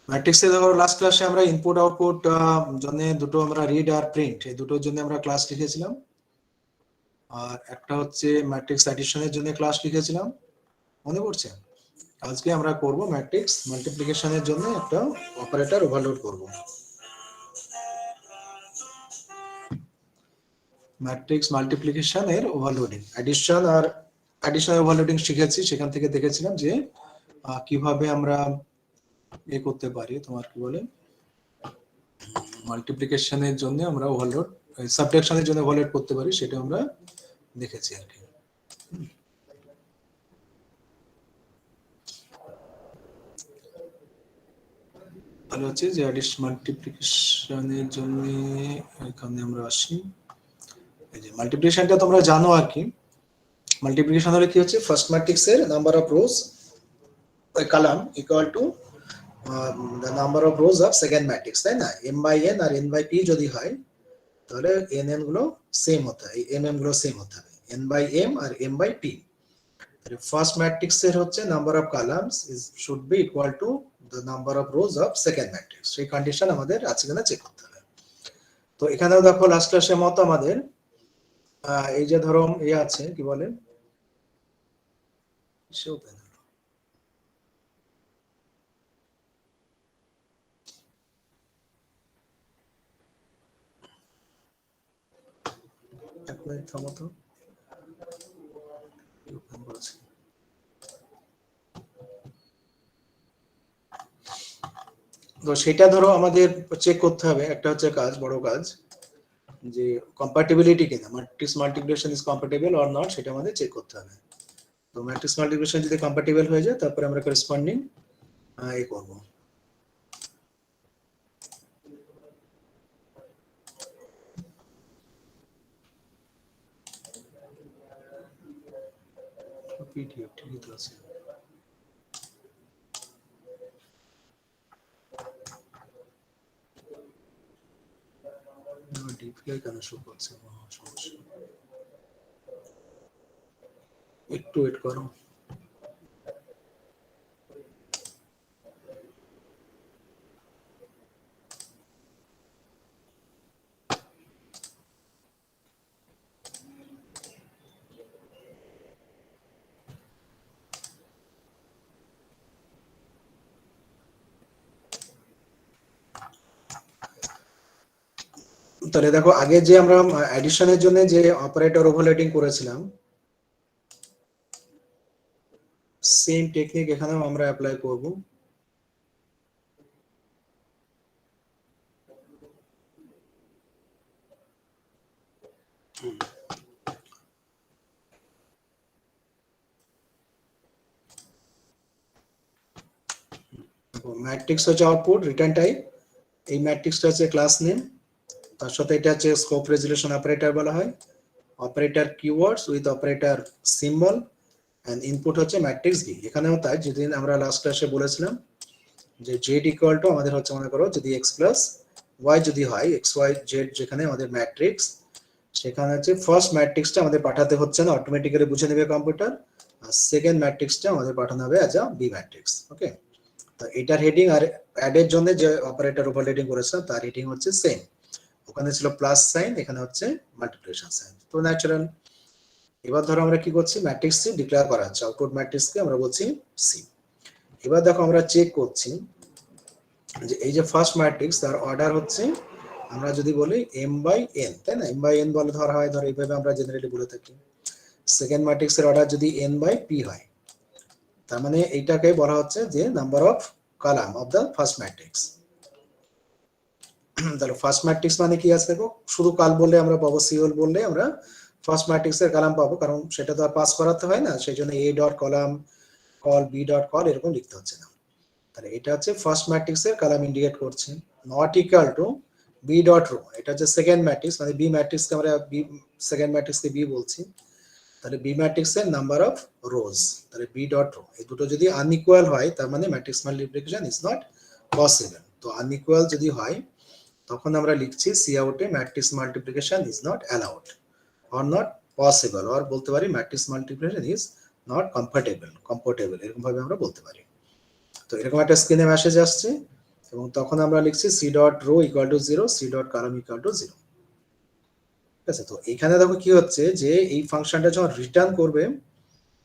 ম্যাট্রিক্সে দেখো লাস্ট ক্লাসে আমরা ইনপুট আউটপুট জন্য দুটো আমরা রিড আর প্রিন্ট এই দুটোর জন্য আমরা ক্লাস লিখেছিলাম, আর একটা হচ্ছে ম্যাট্রিক্স অ্যাডিশনের জন্য ক্লাস লিখেছিলাম, মনে পড়ছে? আজকে আমরা করব ম্যাট্রিক্স মাল্টিপ্লিকেশনের জন্য একটা অপারেটর ওভারলোড করব। ম্যাট্রিক্স মাল্টিপ্লিকেশনের ওভারলোডিং, অ্যাডিশন ওভারলোডিং শিখেছি, সেখান থেকে দেখেছিলাম যে কিভাবে আমরা করতে পারি, তোমার কি বলে মাল্টিপ্লিকেশনের জন্য আমরা ওভারলোড, সাবট্রাকশনের জন্য ওভারলোড করতে পারি, সেটা আমরা দেখেছি আর কি। তাহলে হচ্ছে যে অ্যাডিশন মাল্টিপ্লিকেশনের জন্য এখানে আমরা আসি। এই যে মাল্টিপ্লিকেশনটা তোমরা জানো আর কি, মাল্টিপ্লিকেশন হলে কি হচ্ছে, ফার্স্ট ম্যাট্রিক্সের number of rose column equal to the number of rows of second matrix, তাই না? m by n আর n by p যদি হয় তাহলে n n গুলো সেম হতে হবে, m m গুলো সেম হতে হবে, n by m আর m by p। তাহলে ফার্স্ট ম্যাট্রিক্স এর হচ্ছে number of columns is should be equal to the number of rows of second matrix, সেই কন্ডিশন আমাদের আছে কিনা চেক করতে হবে। তো এখানেও দেখো লাস্ট ক্লাসের মতো আমাদের এই যে ধরো এই আছে কি বলে এক মিনিট থামো তো, তো সেটা ধরো আমাদের চেক করতে হবে, একটা হচ্ছে কাজ, বড় কাজ, যে কম্প্যাটিবিলিটি কিনা, matrix multiplication is compatible or not, সেটা আমাদের চেক করতে হবে। তো ম্যাট্রিক্স মাল্টিপ্লিকেশন যদি কম্প্যাটিবল হয়ে যায় তারপরে আমরা করেসপন্ডিং এই করব। পিডিএফ ঠিক আছে, ডিসপ্লে কেন শো করছে, সমস্যা, একটু ওয়েট করো। তাহলে দেখো আগে যে আমরা অ্যাডিশনের জন্য যে অপারেটর ওভারলোডিং করেছিলাম, সেম টেকনিক এখানেও আমরা অ্যাপ্লাই করব। ম্যাট্রিক্স হচ্ছে আউটপুট রিটার্ন টাইপ, এই ম্যাট্রিক্সটা হচ্ছে ক্লাস নেম, তার সাথে এটা হচ্ছে স্কোপ রেজুলেশন অপারেটর বলা হয়, operator keywords with operator symbol, and input হচ্ছে ম্যাট্রিক্স বি। এখানেও তাই, যেদিন আমরা লাস্ট ক্লাসে বলেছিলাম যে জেড ইকুয়াল টু আমাদের হচ্ছে, মনে করো যদি এক্স প্লাস ওয়াই যদি হয়, এক্স ওয়াই জেড যেখানে আমাদের ম্যাট্রিক্স, সেখানে হচ্ছে ফার্স্ট ম্যাট্রিক্সটা আমাদের পাঠাতে হচ্ছে না, অটোমেটিক্যালি বুঝে নেবে কম্পিউটার, আর সেকেন্ড ম্যাট্রিক্সটা আমাদের পাঠানো হবে অ্যাজ আ বি ম্যাট্রিক্স। ওকে, তো এটার হেডিং আর অ্যাডের জন্য যে অপারেটর ওভারলোডিং করেছিলাম তার হেডিং হচ্ছে সেম, ওখানে ছিল প্লাস সাইন, এখানে হচ্ছে মাল্টিপ্লিকেশন সাইন, তো ন্যাচারাল। এবার ধরো আমরা কি করছি, ম্যাট্রিক্স সি ডিক্লেয়ার করা হচ্ছে, আউটপুট ম্যাট্রিক্সকে আমরা বলছি সি। এবার দেখো আমরা চেক করছি যে এই যে ফার্স্ট ম্যাট্রিক্স তার অর্ডার হচ্ছে, আমরা যদি বলি m বাই n, তাই না, m বাই n বলে ধরা হয়, ধরো এইভাবে আমরা জেনারেলি বলে থাকি। সেকেন্ড ম্যাট্রিক্সের অর্ডার যদি n বাই p হয়, তার মানে এইটাকে বলা হচ্ছে যে number of column of the first matrix. তাহলে ফার্স্ট ম্যাট্রিক্স মানে কি আছে দেখো, শুধু কাল বললে আমরা পাবো, সিওল বললে আমরা ফার্স্ট ম্যাট্রিক্সের কলাম পাবো, কারণ সেটা তো আর পাস করাতে হয় না, সেই জন্য a dot column call, b dot call এরকম লিখতে হচ্ছে না। তাহলে এটা হচ্ছে ফার্স্ট ম্যাট্রিক্সের কলাম ইন্ডিকেট করছে, not equal to B dot row, এটা হচ্ছে সেকেন্ড ম্যাট্রিক্স, মানে বি ম্যাট্রিক্সকে আমরা বি, সেকেন্ড ম্যাট্রিক্সকে বি বলছি, তাহলে বি ম্যাট্রিক্সের নাম্বার অফ রোজ, তাহলে বি ডট রো, এই দুটো যদি আনইকুয়াল হয় তার মানে matrix multiplication is not possible. তো আনইকুয়াল যদি হয় তখন আমরা লিখছি সি আউটে matrix multiplication is not allowed or not possible, or বলতে পারি matrix multiplication is not compatible, এরকম ভাবে আমরা বলতে পারি। তো এরকম একটা স্ক্রিনে মেসেজ আসছে এবং তখন আমরা লিখছি C dot row equal to 0, C dot column equal to 0। ঠিক আছে, তো এখানে দেখো কি হচ্ছে যে এই ফাংশনটা যখন রিটার্ন করবে,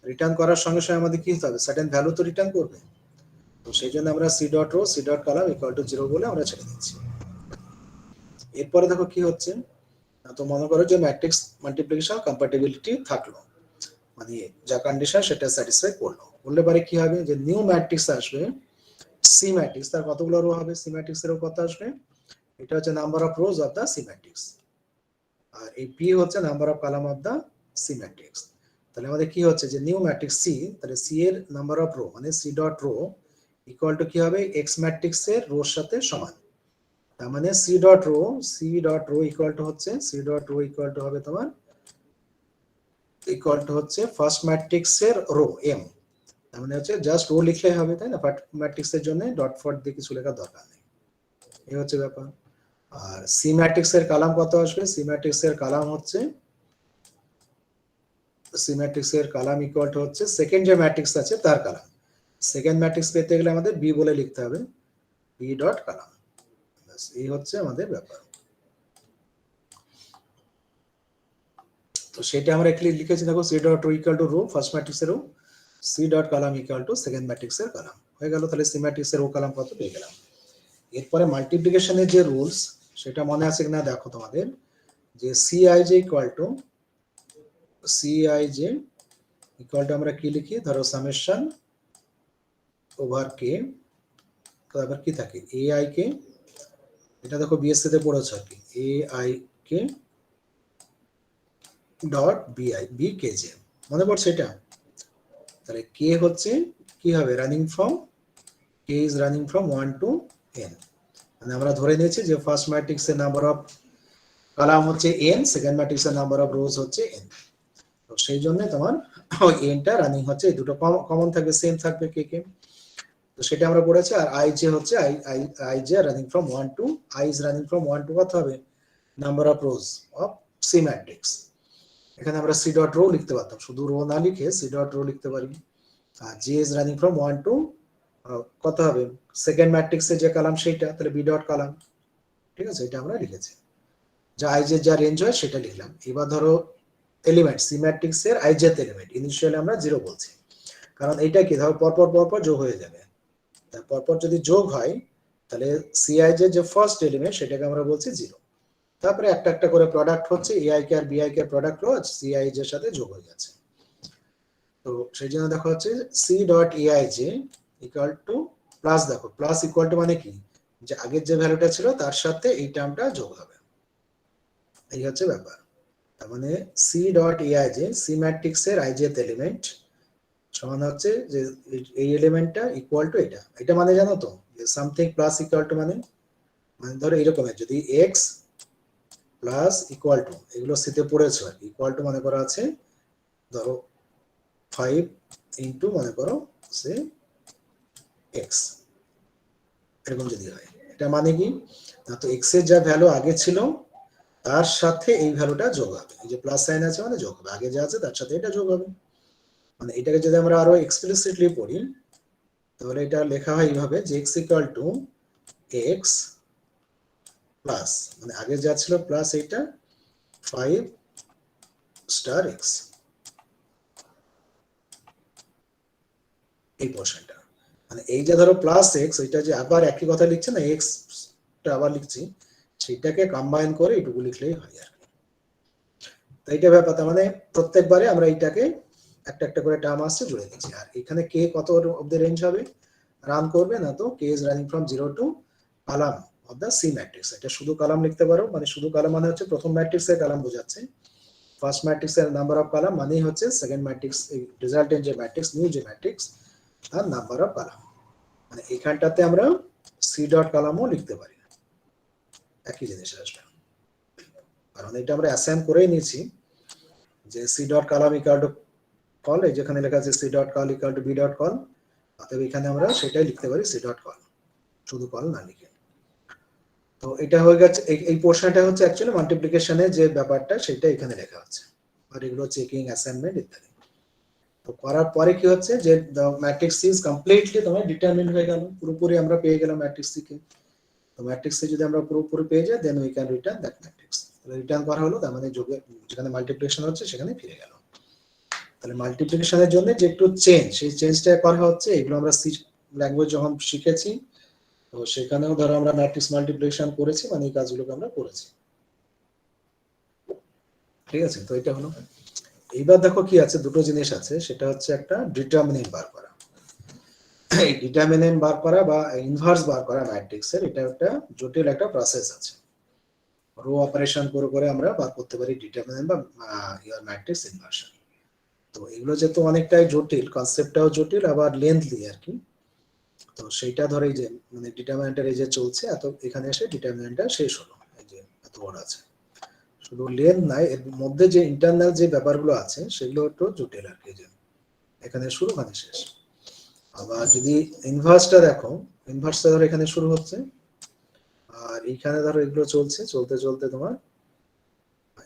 রিটার্ন করার সঙ্গে সঙ্গে আমাদের কি হতে হবে, সার্টেন ভ্যালু তো রিটার্ন করবে। তো সেই জন্য আমরা C dot row C dot column equal to 0 বলে আমরা ছেড়ে দিচ্ছি। এরপরে দেখো কি হচ্ছে, তো মনে করো যে ম্যাট্রিক্স মাল্টিপ্লিকেশন কম্প্যাটিবিলিটি থাকলো, মানে যা কন্ডিশন সেটা স্যাটিসফাই করলো, বললে পারে কি হবে যে নিউ ম্যাট্রিক্স আসবে, সি ম্যাট্রিক্স, তার কতগুলো রো হবে, সি ম্যাট্রিক্স এরও কত আসবে, এটা হচ্ছে number of rows of the C matrix, আর এই পি হচ্ছে number of column of the C matrix. তাহলে আমাদের কি হচ্ছে যে নিউ ম্যাট্রিক্স সি, তাহলে সি এর নাম্বার অফ রো মানে C dot row equal to কি হবে, এক্স ম্যাট্রিক্স এর রোর সাথে সমান। তার মানে C dot row equal to হচ্ছে, C dot row equal to হবে তোমার ইকুয়াল টু হচ্ছে ফার্স্ট ম্যাট্রিক্স এর রো এম, তার মানে হচ্ছে জাস্ট রো লিখলেই হবে, তাই না, ফার্স্ট ম্যাট্রিক্স এর জন্য ডট ফট দিয়ে কিছু লেখার দরকার নেই, এই হচ্ছে ব্যাপার। আর সি ম্যাট্রিক্স এর কলাম কত আসবে, সি ম্যাট্রিক্স এর কলাম হচ্ছে, সি ম্যাট্রিক্স এর কলাম ইকুয়াল টু হচ্ছে সেকেন্ড যে ম্যাট্রিক্স আছে তার কলাম, সেকেন্ড ম্যাট্রিক্স পেতে গেলে আমাদের বি বলে লিখতে হবে, বি ডট কলাম, এই হচ্ছে আমাদের ব্যাপার। তো সেটা আমরা একটু লিখেছি, দেখো C dot row equal to row first matrix এর row, C dot column equal to second matrix এর কলাম, হয়ে গেল। তাহলে সি ম্যাট্রিক্স এর রো কলাম কত পেয়ে গেলাম। এরপরে মাল্টিপ্লিকেশনের যে রুলস সেটা মনে আছে কিনা দেখো তোমাদের, যে সিআইজে ইকুয়াল টু আমরা কি লিখি, ধরো সামেশন ওভার কে, তারপর কি থাকে এ আই কে, এটা দেখো বিএসসি তে পড়েছো আর কি, A I K dot B I B K J, মনে পড়ছে এটা। তাহলে কে হচ্ছে কি হবে, running from, K is running from 1 to n, মানে আমরা ধরে নিয়েছি যে ফার্স্ট ম্যাট্রিক্স এর নাম্বার অফ কলাম হচ্ছে n, সেকেন্ড ম্যাট্রিক্স এর নাম্বার অফ রোজ হচ্ছে n, তো সেই জন্য তোমার ওই nটা রানিং হচ্ছে, এই দুটো কমন থাকবে, সেম থাকবে কে কে, তো সেটা আমরা পড়েছি। আর আই জে হচ্ছে I J running from 1 to, I is running from 1 to কত হবে, number of rows of C matrix, এখানে আমরা সি ডট রো লিখতে পারতাম, শুধু রো না লিখে সি ডট রো লিখতে পারি। আর J is running from 1 to কত হবে, সেকেন্ড ম্যাট্রিক্সের যে কলাম সেইটা, তাহলে বি ডট কলাম, ঠিক আছে, এটা আমরা লিখেছি। যা আই জে যা রেঞ্জ হয় সেটা লিখলাম। এবার ধরো এলিমেন্ট, সি ম্যাট্রিক্স এর আই জে এলিমেন্ট ইনিশিয়ালি আমরা 0 বলছি, কারণ এইটা কি ধরো পরপর যোগ হয়ে যাবে, পরপর যদি যোগ হয় তাহলে সিআই যে ফার্স্ট এলিমেন্ট সেটাকে আমরা বলছি 0, তারপরে একটা একটা করে প্রোডাক্ট হচ্ছে, এআই কে আর বিআই কে প্রোডাক্ট হলো সিআই এর সাথে যোগ হয়ে যাচ্ছে। তো সেই জন্য দেখো হচ্ছে C dot A I J equal to plus, দেখো প্লাস ইকুয়াল টু মানে কি, যে আগের যে ভ্যালুটা ছিল তার সাথে এই টার্মটা যোগ হবে, এই হচ্ছে ব্যাপার। তার মানে C dot A I J C matrix এর আই জেথ এলিমেন্ট সমান হচ্ছে যে এই এলিমেন্টটা ইকুয়াল টু এটা, এটা মানে জানো তো যে সামথিং প্লাস ইকুয়াল টু মানে, মানে ধরো এরকমের যদি এক্স প্লাস ইকুয়াল টু, এগুলো সিতে পড়েছো আর ইকুয়াল টু মনে করা আছে ধরো 5 ইন্টু মনে করো সে এক্স, এরকম যদি হয়, এটা মানে কি না, তো এক্স এর যা ভ্যালু আগে ছিল তার সাথে এই ভ্যালুটা যোগ হবে, এই যে প্লাস সাইন আছে মানে যোগ হবে, আগে যা আছে তার সাথে এটা যোগ হবে, মানে এটাকে যদি আমরা আরো এক্সপ্লিসিটলি পড়ি তাহলে এটা লেখা হয় এইভাবে যে x equal two x plus, মানে আগে যা ছিল প্লাস এইটা 5 স্টার এক্স, এই পোর্শনটা, মানে এই যে ধরো প্লাস এক্স, এটা যে আবার একই কথা লিখছে না, এক্স টা আবার লিখছি, সেটাকে কম্বাইন করে এটুকু লিখলেই হয় আর কি। তো এইটা ব্যাপার, তার মানে প্রত্যেকবারে আমরা এইটাকে একটা একটা করে টার্ম আসছে জুড়ে দিচ্ছি। আর এখানে কে কত অবধি রেঞ্জ হবে, রান করবে না, তো K is running from 0 to column of the C matrix, এটা শুধু কলাম লিখতে পারো, মানে শুধু কলাম মানে হচ্ছে প্রথম ম্যাট্রিক্স এর কলাম বোঝাচ্ছে, ফার্স্ট ম্যাট্রিক্স এর নাম্বার অফ কলাম মানেই হচ্ছে সেকেন্ড ম্যাট্রিক্স, এই রেজাল্টেন্ট যে ম্যাট্রিক্স, নিউ যে ম্যাট্রিক্স তার নাম্বার অফ কলাম, মানে এখানটাতে আমরা সি ডট কলামও লিখতে পারি, একই জিনিস আসবে, কারণ এটা আমরা অ্যাসাইন করেই নিয়েছি যে C dot column equal to call, এই যেখানে লেখা আছে C dot call equal to B dot call, অতএব এখানে আমরা সেটাই লিখতে পারি সি ডট কল, শুধু কল না লিখে। তো এটা হয়ে গেছে, এই পোর্শনটা হচ্ছে অ্যাকচুয়ালি মাল্টিপ্লিকেশনের যে ব্যাপারটা সেটা এখানে লেখা আছে, আর এগুলো চেকিং, অ্যাসাইনমেন্ট ইত্যাদি। তো করার পরে কি হচ্ছে যে দ্য ম্যাট্রিক্স ইজ কমপ্লিটলি তোমার ডিটারমিন্ড হয়ে গেল, পুরোপুরি আমরা পেয়ে গেলাম ম্যাট্রিক্স থেকে, ম্যাট্রিক্সে যদি আমরা পুরোপুরি পেয়ে যাই then we can return that matrix. Return করা হলো, তার মানে যোগে যেখানে মাল্টিপ্লিকেশন হচ্ছে সেখানে ফিরে গেল। তাহলে মাল্টিপ্লিকেশনের জন্য যে একটু চেঞ্জ, সেই চেঞ্জটা করা হচ্ছে, এগুলো আমরা সি ল্যাঙ্গুয়েজ যখন শিখেছি তো সেখানেও ধরো আমরা ম্যাট্রিক্স মাল্টিপ্লিকেশন করেছি, মানে এই কাজগুলোকে আমরা করেছি। ঠিক আছে, তো এটা হলো। এইবার দেখো কি আছে, দুটো জিনিস আছে, সেটা হচ্ছে একটা ডিটারমিনেন্ট বার করা। এই ডিটারমিনেন্ট বার করা বা ইনভার্স বার করা ম্যাট্রিক্সের, এটা একটা জটিল একটা প্রসেস আছে। রো অপারেশন করে করে আমরা বার করতে পারি ডিটারমিনেন্ট বা ইয়ার ম্যাট্রিক্স ইনভার্সন। তো এগুলো যেহেতু অনেকটাই জটিল, কনসেপ্টটাও জটিল আবার লেন্থলি আর কি, তো সেইটা ধরে যে মানে ডিটারমিনেন্টের এই যে চলছে এত, এখানে এসে ডিটারমিনেন্টটা শেষ হলো, এই যে এত বড় আছে। শুধু লেন্থ নাই, এর মধ্যে যে ইন্টারনাল যে ব্যাপারগুলো আছে সেগুলো একটু জটিল আর কি, যে এখানে শুরু মানে শেষ। আবার যদি ইনভার্সটা দেখো, ইনভার্সটা ধরো এখানে শুরু হচ্ছে আর এইখানে ধরো এগুলো চলছে, চলতে চলতে তোমার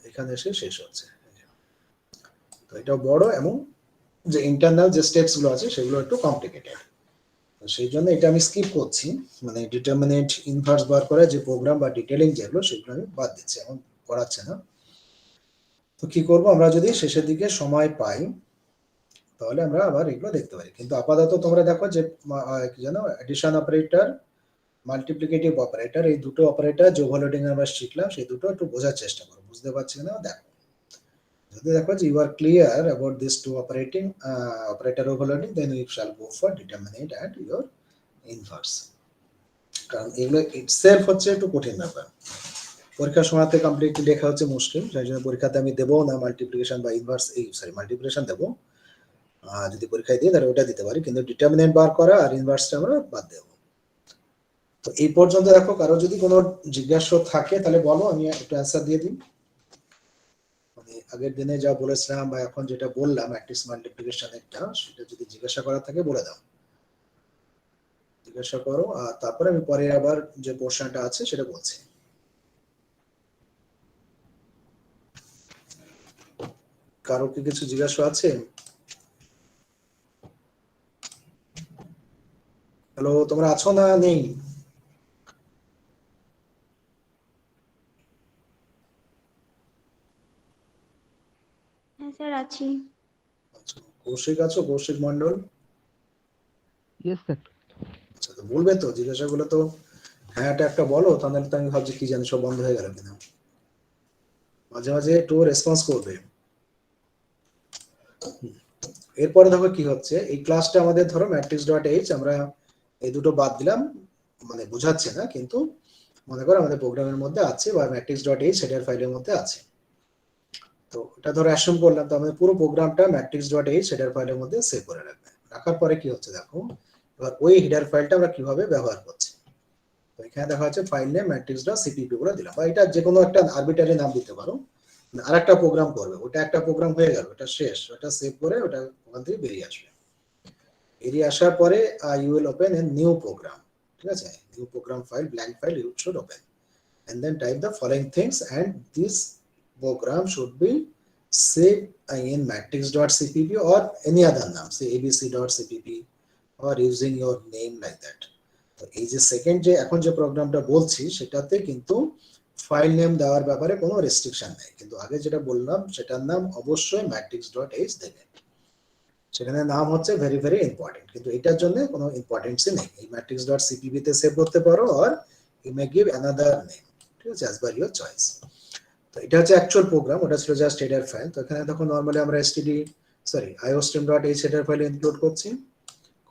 এখানে এসে শেষ হচ্ছে। তো এটা বড় এবং যে ইন্টারনাল যে স্টেপস গুলো আছে সেগুলো একটু কমপ্লিকেটেড, তো সেই জন্য এটা আমি স্কিপ করছি, মানে ডিটারমিনেন্ট ইনভার্স বার করে যে প্রোগ্রাম বা ডিটেইলিং যেগুলো সেগুলো আমি বাদ দিচ্ছি, এখন করাচ্ছে না। তো কি করব, আমরা যদি শেষের দিকে সময় পাই তাহলে আমরা আবার এগুলো দেখতে পারি, কিন্তু আপাতত তোমরা দেখো যে কি জানো, এডিশন অপারেটর, মাল্টিপ্লিকেটিভ অপারেটর, এই দুটো অপারেটর যে ওভারলোডিং আমরা শিখলাম সেই দুটো একটু বোঝার চেষ্টা করো, বুঝতে পারছি না দেখো। যদি দেখো যে you are clear about this to operating operator overloading, then you shall go for determinant and your inverse. কারণ এগুলো ইটসেলফ হচ্ছে একটু কঠিন ব্যাপার, পরীক্ষার সময়তে কমপ্লিটলি লেখা হচ্ছে মুশকিল, সেই জন্য পরীক্ষাতে আমি দেবো না মাল্টিপ্লিকেশন বা ইনভার্স, এই সরি মাল্টিপ্লিকেশন দেবো, যদি পরীক্ষায় দিই তাহলে ওটা দিতে পারি, কিন্তু ডিটারমিনেন্ট বার করা আর ইনভার্সটা আমরা বাদ দেবো। তো এই পর্যন্ত দেখো, কারো যদি কোনো জিজ্ঞাসা থাকে তাহলে বলো, আমি একটু অ্যান্সার দিয়ে দিই। মানে আগের দিনে যা বলেছিলাম বা এখন যেটা বললাম ম্যাট্রিক্স মাল্টিপ্লিকেশন একটা, সেটা যদি জিজ্ঞাসা করা থাকে বলে দাও, জিজ্ঞাসা করো, আর তারপরে আমি পরে আবার যে পোর্শনটা আছে সেটা বলছি। কারো কি কিছু জিজ্ঞাসা আছে? হ্যালো, তোমরা আছো না নেই? হ্যাঁ স্যার আছি। কৌশিক আছো? কৌশিক মন্ডল? Yes sir. আচ্ছা, তো বলবে তো জিজ্ঞাসাগুলো তো, হ্যাঁ এটা একটা বলো, তাহলে তো আমি ভাবছি কি জানি সব বন্ধ হয়ে গেল কিনা, মাঝে মাঝে একটু রেসপন্স করবে। এরপরে দেখো কি হচ্ছে, এই ক্লাসটা আমাদের ধরো ম্যাট্রিক্স ডট এইচ, আমরা এই দুটো বাদ দিলাম, মানে বোঝাচ্ছে না, কিন্তু মনে করো আমাদের প্রোগ্রামের মধ্যে আছে বা ম্যাট্রিক্স ডট এইচ হেডার ফাইলের মধ্যে আছে। তো এটা ধরো অ্যাসিউম করলাম, তো আমাদের পুরো প্রোগ্রামটা ম্যাট্রিক্স ডট এইচ হেডার ফাইলের মধ্যে সেভ করে রাখবে। রাখার পরে কি হচ্ছে দেখো, এবার ওই হেডার ফাইলটা আমরা কিভাবে ব্যবহার করছি। তো এখানে দেখা যাচ্ছে file name matrix dot CPP বলে দিলাম, বা এটা যে কোনো একটা আরবিটারি নাম দিতে পারো। আর একটা প্রোগ্রাম করবে, ওটা একটা প্রোগ্রাম হয়ে গেল, ওটা শেষ, ওটা সেভ করে ওটা ওখান থেকে বেরিয়ে আসবে। বেরিয়ে আসার পরে you will open a new program, ঠিক আছে, new program file, blank file you should open, and then type the following things, and this program should be saved in matrix.cpp or any other name, say abc.cpp, or using your name like that. তো এই যে second যে এখন যে প্রোগ্রামটা বলছি সেটাতে কিন্তু ফাইল নেম দেওয়ার ব্যাপারে কোনো রেস্ট্রিকশন নেই, কিন্তু আগে যেটা বললাম সেটার নাম অবশ্যই matrix.h দেবে, সেখানে নাম হচ্ছে ভেরি ভেরি ইম্পর্টেন্ট, কিন্তু এটার জন্য কোনো ইম্পর্টেন্সই নেই, এই matrix.cpp তে সেভ করতে পারো, আর you may give another name, ঠিক আছে, অ্যাজ পার ইউর চয়েস। তো এটা হচ্ছে অ্যাকচুয়াল প্রোগ্রাম, ওটা ছিল জাস্ট হেডার ফাইল। তো এখানে দেখো নরমালি আমরা iostream.h হেডার ফাইল ইনক্লুড করছি,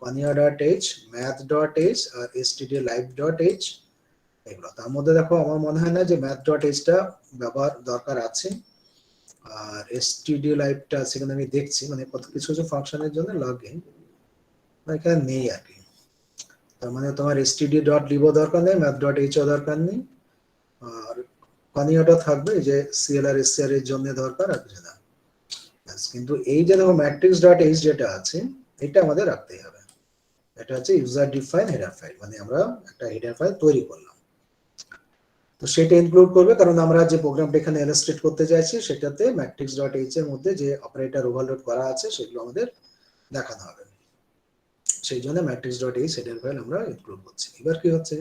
conia.h, math.h আর stdlive.h, এগুলো। তার মধ্যে দেখো আমার মনে হয় না যে math.h টা ব্যবহার দরকার আছে, আর stdlive.টা সেখানে আমি দেখছি, মানে কত কিছু কিছু ফাংশনের জন্য লগইন এখানে নেই আর কি। তার মানে তোমার std.lib দরকার নেই, math.h ও দরকার নেই, আর পানীয়টা থাকবে যে সিএলআর এসসিআর এর জন্য দরকার আর কিছু না। কিন্তু এই যে দেখো matrix.h যেটা আছে এটা আমাদের রাখতেই হবে, এটা হচ্ছে ইউজার ডিফাইন হেডার ফাইল, মানে আমরা একটা হেডার ফাইল তৈরি করলাম, তো সেটা ইনক্লুড করবে, কারণ আমরা যে প্রোগ্রামটা এখানে ইলাস্ট্রেট করতে চাইছি সেটাতে matrix.h এর মধ্যে যে অপারেটর ওভারলোড করা আছে সেগুলো আমাদের দেখানো হবে, সেই জন্য matrix.h হেডার ফাইল আমরা ইনক্লুড করছি। এবার কি হচ্ছে,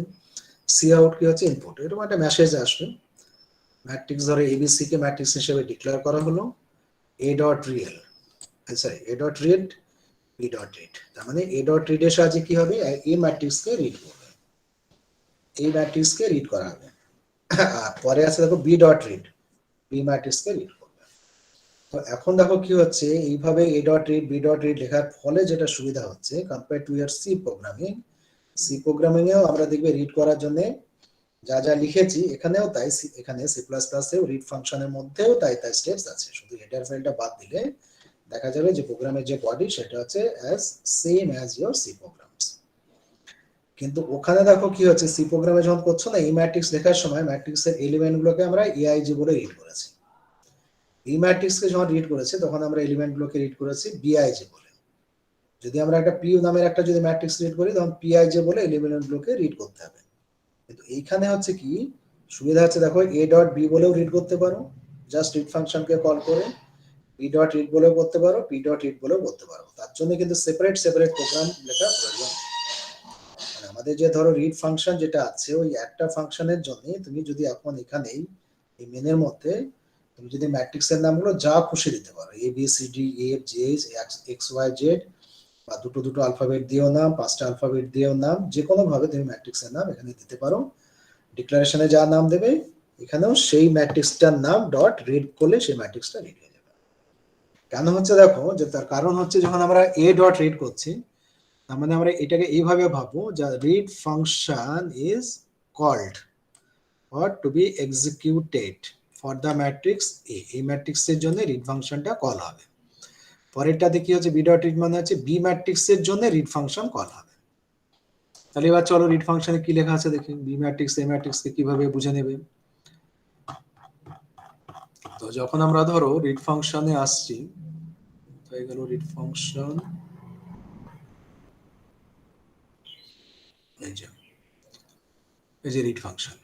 সি আউট কি হচ্ছে ইনপুট, এরকম একটা মেসেজ আসবে। ম্যাট্রিক্স ধরো এবিসি কে ম্যাট্রিক্স হিসেবে ডিক্লেয়ার করা হলো, A dot real sorry A dot read B dot read, তার মানে এ ডট রিড এর সাহায্যে কি হবে, এই ম্যাট্রিক্স কে রিড করবে, এই ম্যাট্রিক্স কে রিড করা হবে। আর পরে আছে দেখো B dot read, B matrix কে রিড করবে। তো এখন দেখো কি হচ্ছে, এইভাবে A dot read B dot read লেখার ফলে যেটা সুবিধা হচ্ছে compare to your C programming, C programming এও আমরা দেখবে রিড করার জন্য যা যা লিখেছি এখানেও তাই, এখানে সি প্লাস প্লাস এও রিড ফাংশনের মধ্যেও তাই তাই স্টেপস আছে, শুধু হেডার ফাইলটা বাদ দিলে দেখা যাবে যে প্রোগ্রামের যে বডি সেটা হচ্ছে as same as your C programs. কিন্তু ওখানে দেখো কি হচ্ছে, সি প্রোগ্রামে যখন করছো না, এই ম্যাট্রিক্স লেখার সময় ম্যাট্রিক্সের এলিমেন্টগুলোকে আমরা এআইজি বলে রিড করেছি, এই ম্যাট্রিক্সকে যখন রিড করেছি তখন আমরা এলিমেন্টগুলোকে রিড করেছি বিআইজি বলে। যদি আমরা একটা পি নামের একটা যদি ম্যাট্রিক্স রিড করি তখন পিআইজি বলে এলিমেন্টগুলোকে রিড করতে হবে। কিন্তু এইখানে হচ্ছে কি সুবিধা হচ্ছে, দেখো এ ডট বি বলেও রিড করতে পারো, জাস্ট রিড ফাংশনকে কল করে, বি ডট রিড বলেও করতে পারো, পি ডট রিড বলেও করতে পারো। তার জন্য কিন্তু সেপারেট সেপারেট প্রোগ্রাম লেখা প্রয়োজন। মানে আমাদের যে ধরো রিড ফাংশন যেটা আছে, ওই একটা ফাংশনের জন্য তুমি যদি এখন এখানেই এই মেনের মধ্যে তুমি যদি ম্যাট্রিক্সের নামগুলো যা খুশি দিতে পারো, A B C D A F G H X Y Z, বা দুটো দুটো আলফাবেট দিয়েও নাম, পাঁচটা আলফাবেট দিয়েও নাম, যে কোনো ভাবে তুমি ম্যাট্রিক্সের নাম এখানে দিতে পারো। ডিক্লারেশনে যা নাম দেবে এখানেও সেই ম্যাট্রিক্সটার নাম ডট রিড করলে সেই ম্যাট্রিক্সটা রিড হয়ে যাবে। কেন হচ্ছে দেখো, যে তার কারণ হচ্ছে যখন আমরা এ ডট রিড করছি তার মানে আমরা এটাকে এইভাবে ভাববো যে read function is called or to be executed for the matrix A, এই ম্যাট্রিক্সের জন্য রিড ফাংশনটা কল হবে। পরেরটাতে কি হচ্ছে, বি ডট রিড মানে হচ্ছে বি ম্যাট্রিক্সের জন্য রিড ফাংশন কল হবে। তাহলে এবার চলো রিড ফাংশনে কি লেখা আছে দেখি, বি ম্যাট্রিক্স এ ম্যাট্রিক্সকে কিভাবে বুঝে নেবে। তো যখন আমরা ধরো রিড ফাংশনে আসছি, হয়ে গেল রিড ফাংশন, এই যে রিড ফাংশন,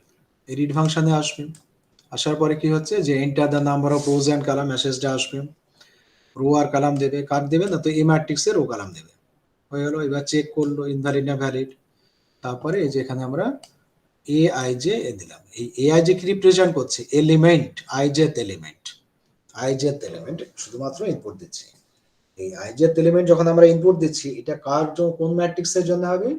এই রিড ফাংশনে আসবে, আসার পরে কি হচ্ছে যে enter the number of rows and column মেসেজটা আসবে, রো আর কলাম দেবে, কার দেবে না, তো এ ম্যাট্রিক্সের রো কলাম দেবে, হয়ে গেল। এবার চেক করলো ইনভ্যালিড না ভ্যালিড, তারপরে এই যে এখানে আমরা এ আই জে এ দিলাম, এই এ আই জে কি রিপ্রেজেন্ট করছে, element, I jth element, I jth element শুধুমাত্র ইনপুট দিচ্ছি। এই আই জেথ এলিমেন্ট যখন আমরা ইনপুট দিচ্ছি এটা কার জন্য, কোন ম্যাট্রিক্সের জন্য হবে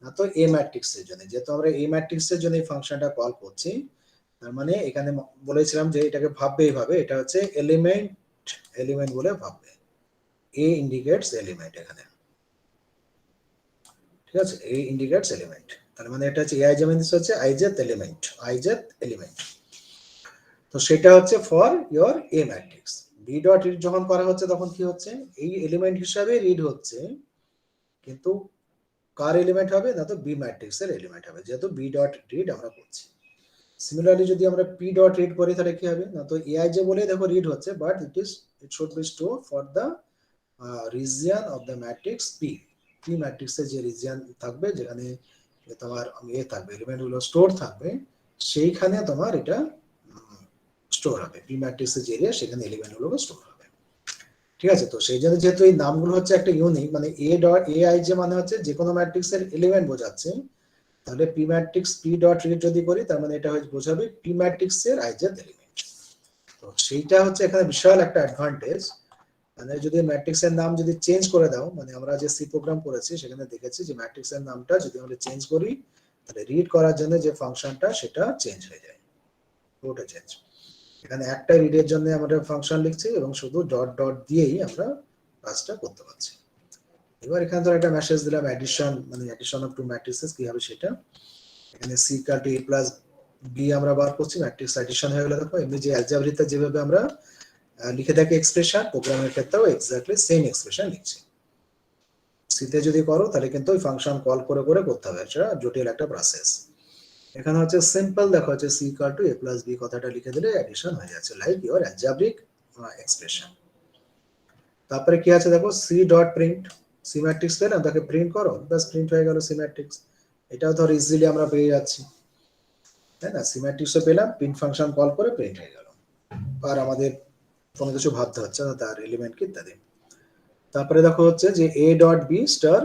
না, তো এ ম্যাট্রিক্সের জন্য। যেহেতু আমরা এ ম্যাট্রিক্সের জন্য এই ফাংশনটা কল করছি, তার মানে এখানে বলেছিলাম যে এটাকে ভাববে এইভাবে, এটা হচ্ছে এলিমেন্ট, এলিমেন্ট বলে ভাববে, এ ইন্ডিকেটস এলিমেন্ট এখানে, ঠিক আছে, এ ইন্ডিকেটস এলিমেন্ট, তার মানে এটা হচ্ছে এআই যেমন হচ্ছে আইজেথ এলিমেন্ট, আইজেথ এলিমেন্ট। তো সেটা হচ্ছে for your A matrix. B dot read যখন করা হচ্ছে তখন কি হচ্ছে, এই এলিমেন্ট হিসাবে রিড হচ্ছে, কিন্তু কার এলিমেন্ট হবে না, তো বি ম্যাট্রিক্স এর এলিমেন্ট হবে, যেহেতু বি ডট রিড আমরা করছি। সিমিলারলি যদি আমরা পি ডট রিড করি তাহলে কি হবে না, তো এআই যে বলে দেখো রিড হচ্ছে, but it should be store for the region of the matrix P, P ম্যাট্রিক্সের যে রিজিয়ন থাকবে যেখানে তোমার এ থাকবে, এলিমেন্ট গুলো স্টোর থাকবে, সেইখানে তোমার এটা স্টোর হবে, পি ম্যাট্রিক্সের যে এরিয়া সেখানে এলিমেন্ট গুলো স্টোর হবে, ঠিক আছে। তো সেই জন্য যেহেতু এই নামগুলো হচ্ছে একটা ইউনিক, মানে এ ডট এ আই যে মানে হচ্ছে যে কোনো ম্যাট্রিক্সের এলিমেন্ট বোঝাচ্ছে, তাহলে P matrix P dot read যদি করি তার মানে এটা হচ্ছে বোঝাবে পি ম্যাট্রিক্সের আইজেথ এলিমেন্ট। তো সেইটা হচ্ছে এখানে বিশাল একটা অ্যাডভান্টেজ। মানে যদি ম্যাট্রিক্সের নাম যদি চেঞ্জ করে দাও, মানে আমরা যে সি প্রোগ্রাম করেছি সেখানে দেখেছি যে ম্যাট্রিক্সের নামটা যদি আমরা চেঞ্জ করি তাহলে রিড করার জন্য যে ফাংশনটা সেটা চেঞ্জ হয়ে যায়, পুরোটা চেঞ্জ। এখানে একটা রিডের জন্য আমরা ফাংশন লিখছি এবং শুধু ডট ডট দিয়েই আমরা কাজটা করতে পারছি। এবার এখানে ধর একটা মেসেজ দিলাম অ্যাডিশন, মানে অ্যাডিশন অফ টু ম্যাট্রিক্সেস, কি হবে সেটা, এখানে C equal to A plus B আমরা বার করছি, ম্যাট্রিক্স অ্যাডিশন হয়ে গেল। দেখো এমনি যে অ্যালজেব্রাতে যেভাবে আমরা লিখে থাকি এক্সপ্রেশন, প্রোগ্রামের ক্ষেত্রেও এক্স্যাক্টলি সেম এক্সপ্রেশন লিখছি। সিতে যদি করো তাহলে কিন্তু ওই ফাংশন কল করে করে করতে হবে, এটা জটিল একটা প্রসেস। এখানে হচ্ছে সিম্পল, দেখো হচ্ছে C equal to A plus B কথাটা লিখে দিলে অ্যাডিশন হয়ে যাচ্ছে, লাইক ইওর অ্যালজেব্রিক এক্সপ্রেশন। তারপরে কি আছে দেখো, C dot print, C matrix পেলাম তাকে প্রিন্ট করো, বাস প্রিন্ট হয়ে গেল সি ম্যাট্রিক্স। এটাও ধর ইজিলি আমরা পেয়ে যাচ্ছি, তাই না, সি ম্যাট্রিক্সও পেলাম, প্রিন্ট ফাংশন কল করে প্রিন্ট হয়ে গেল, আর আমাদের কোনো কিছু ভাবতে হচ্ছে না তার এলিমেন্ট কি ইত্যাদি। তারপরে দেখো হচ্ছে যে A dot B star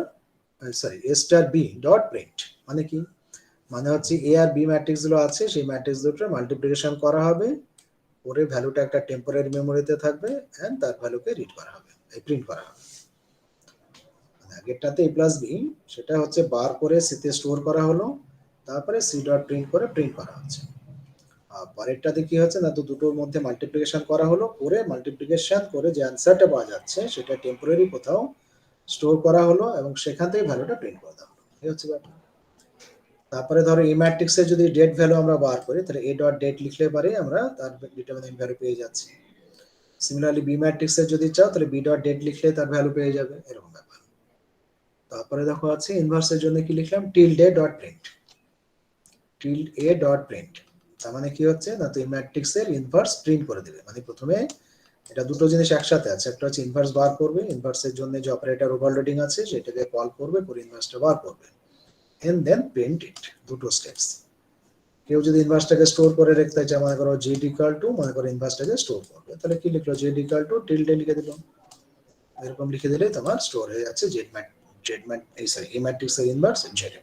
sorry A star B dot print, মানে কি, মানে হচ্ছে এ আর বি ম্যাট্রিক্স গুলো আছে, সেই ম্যাট্রিক্স দুটো মাল্টিপ্লিকেশন করা হবে, করে ভ্যালুটা একটা টেম্পোরারি মেমোরিতে থাকবে এন্ড তার ভ্যালুকে রিড করা হবে, এই প্রিন্ট করা হবে। আগেরটাতে a প্লাস বি সেটা হচ্ছে বার করে সিতে স্টোর করা হলো, তারপরে সি ডট প্রিন্ট করে প্রিন্ট করা হচ্ছে। আর পরেরটাতে কি হচ্ছে না, তো দুটোর মধ্যে মাল্টিপ্লিকেশন করা হলো, করে মাল্টিপ্লিকেশন করে যে অ্যান্সারটা পাওয়া যাচ্ছে সেটা টেম্পোরারি কোথাও স্টোর করা হলো এবং সেখান থেকে ভ্যালুটা প্রিন্ট করে দেওয়া হলো, এই হচ্ছে ব্যাপার। তারপরে ধরো এই ম্যাট্রিক্সে যদি ডেট ভ্যালু আমরা বার করি, তাহলে a ডট ডেট লিখলে পারে আমরা তার ডিটারমিনেন্ট ভ্যালু পেয়ে যাচ্ছি। সিমিলারলি বি ম্যাট্রিক্সে যদি চাও তাহলে বি ডট ডেট লিখলে তার ভ্যালু পেয়ে যাবে, এরকম ব্যাপার। তারপরে দেখো আছে ইনভার্সের জন্য কি লিখলাম, tilted A dot print, tilted A dot print. তার মানে কি হচ্ছে না, তো এই ম্যাট্রিক্সের ইনভার্স প্রিন্ট করে দেবে। মানে প্রথমে এটা দুটো জিনিস একসাথে আছে, একটা হচ্ছে ইনভার্স বার করবে, ইনভার্সের জন্য যে অপারেটর ওভারলোডিং আছে সেটাকে কল করবে, করে ইনভার্সটা বার করবে, এন্ড দেন প্রিন্ট ইট, দুটো স্টেপস। কেউ যদি ইনভার্সটাকে স্টোর করে রাখতে চায়, মনে করো জেড ইকুয়াল টু, মনে করো ইনভার্সটাকে স্টোর করবে, তাহলে কি লিখলো, জেড ইকুয়াল টু টিল্ডে লিখে দিল, এরকম লিখে দিলে তোমার স্টোর হয়ে যাচ্ছে এই ম্যাট্রিক্সের ইনভার্স জেড।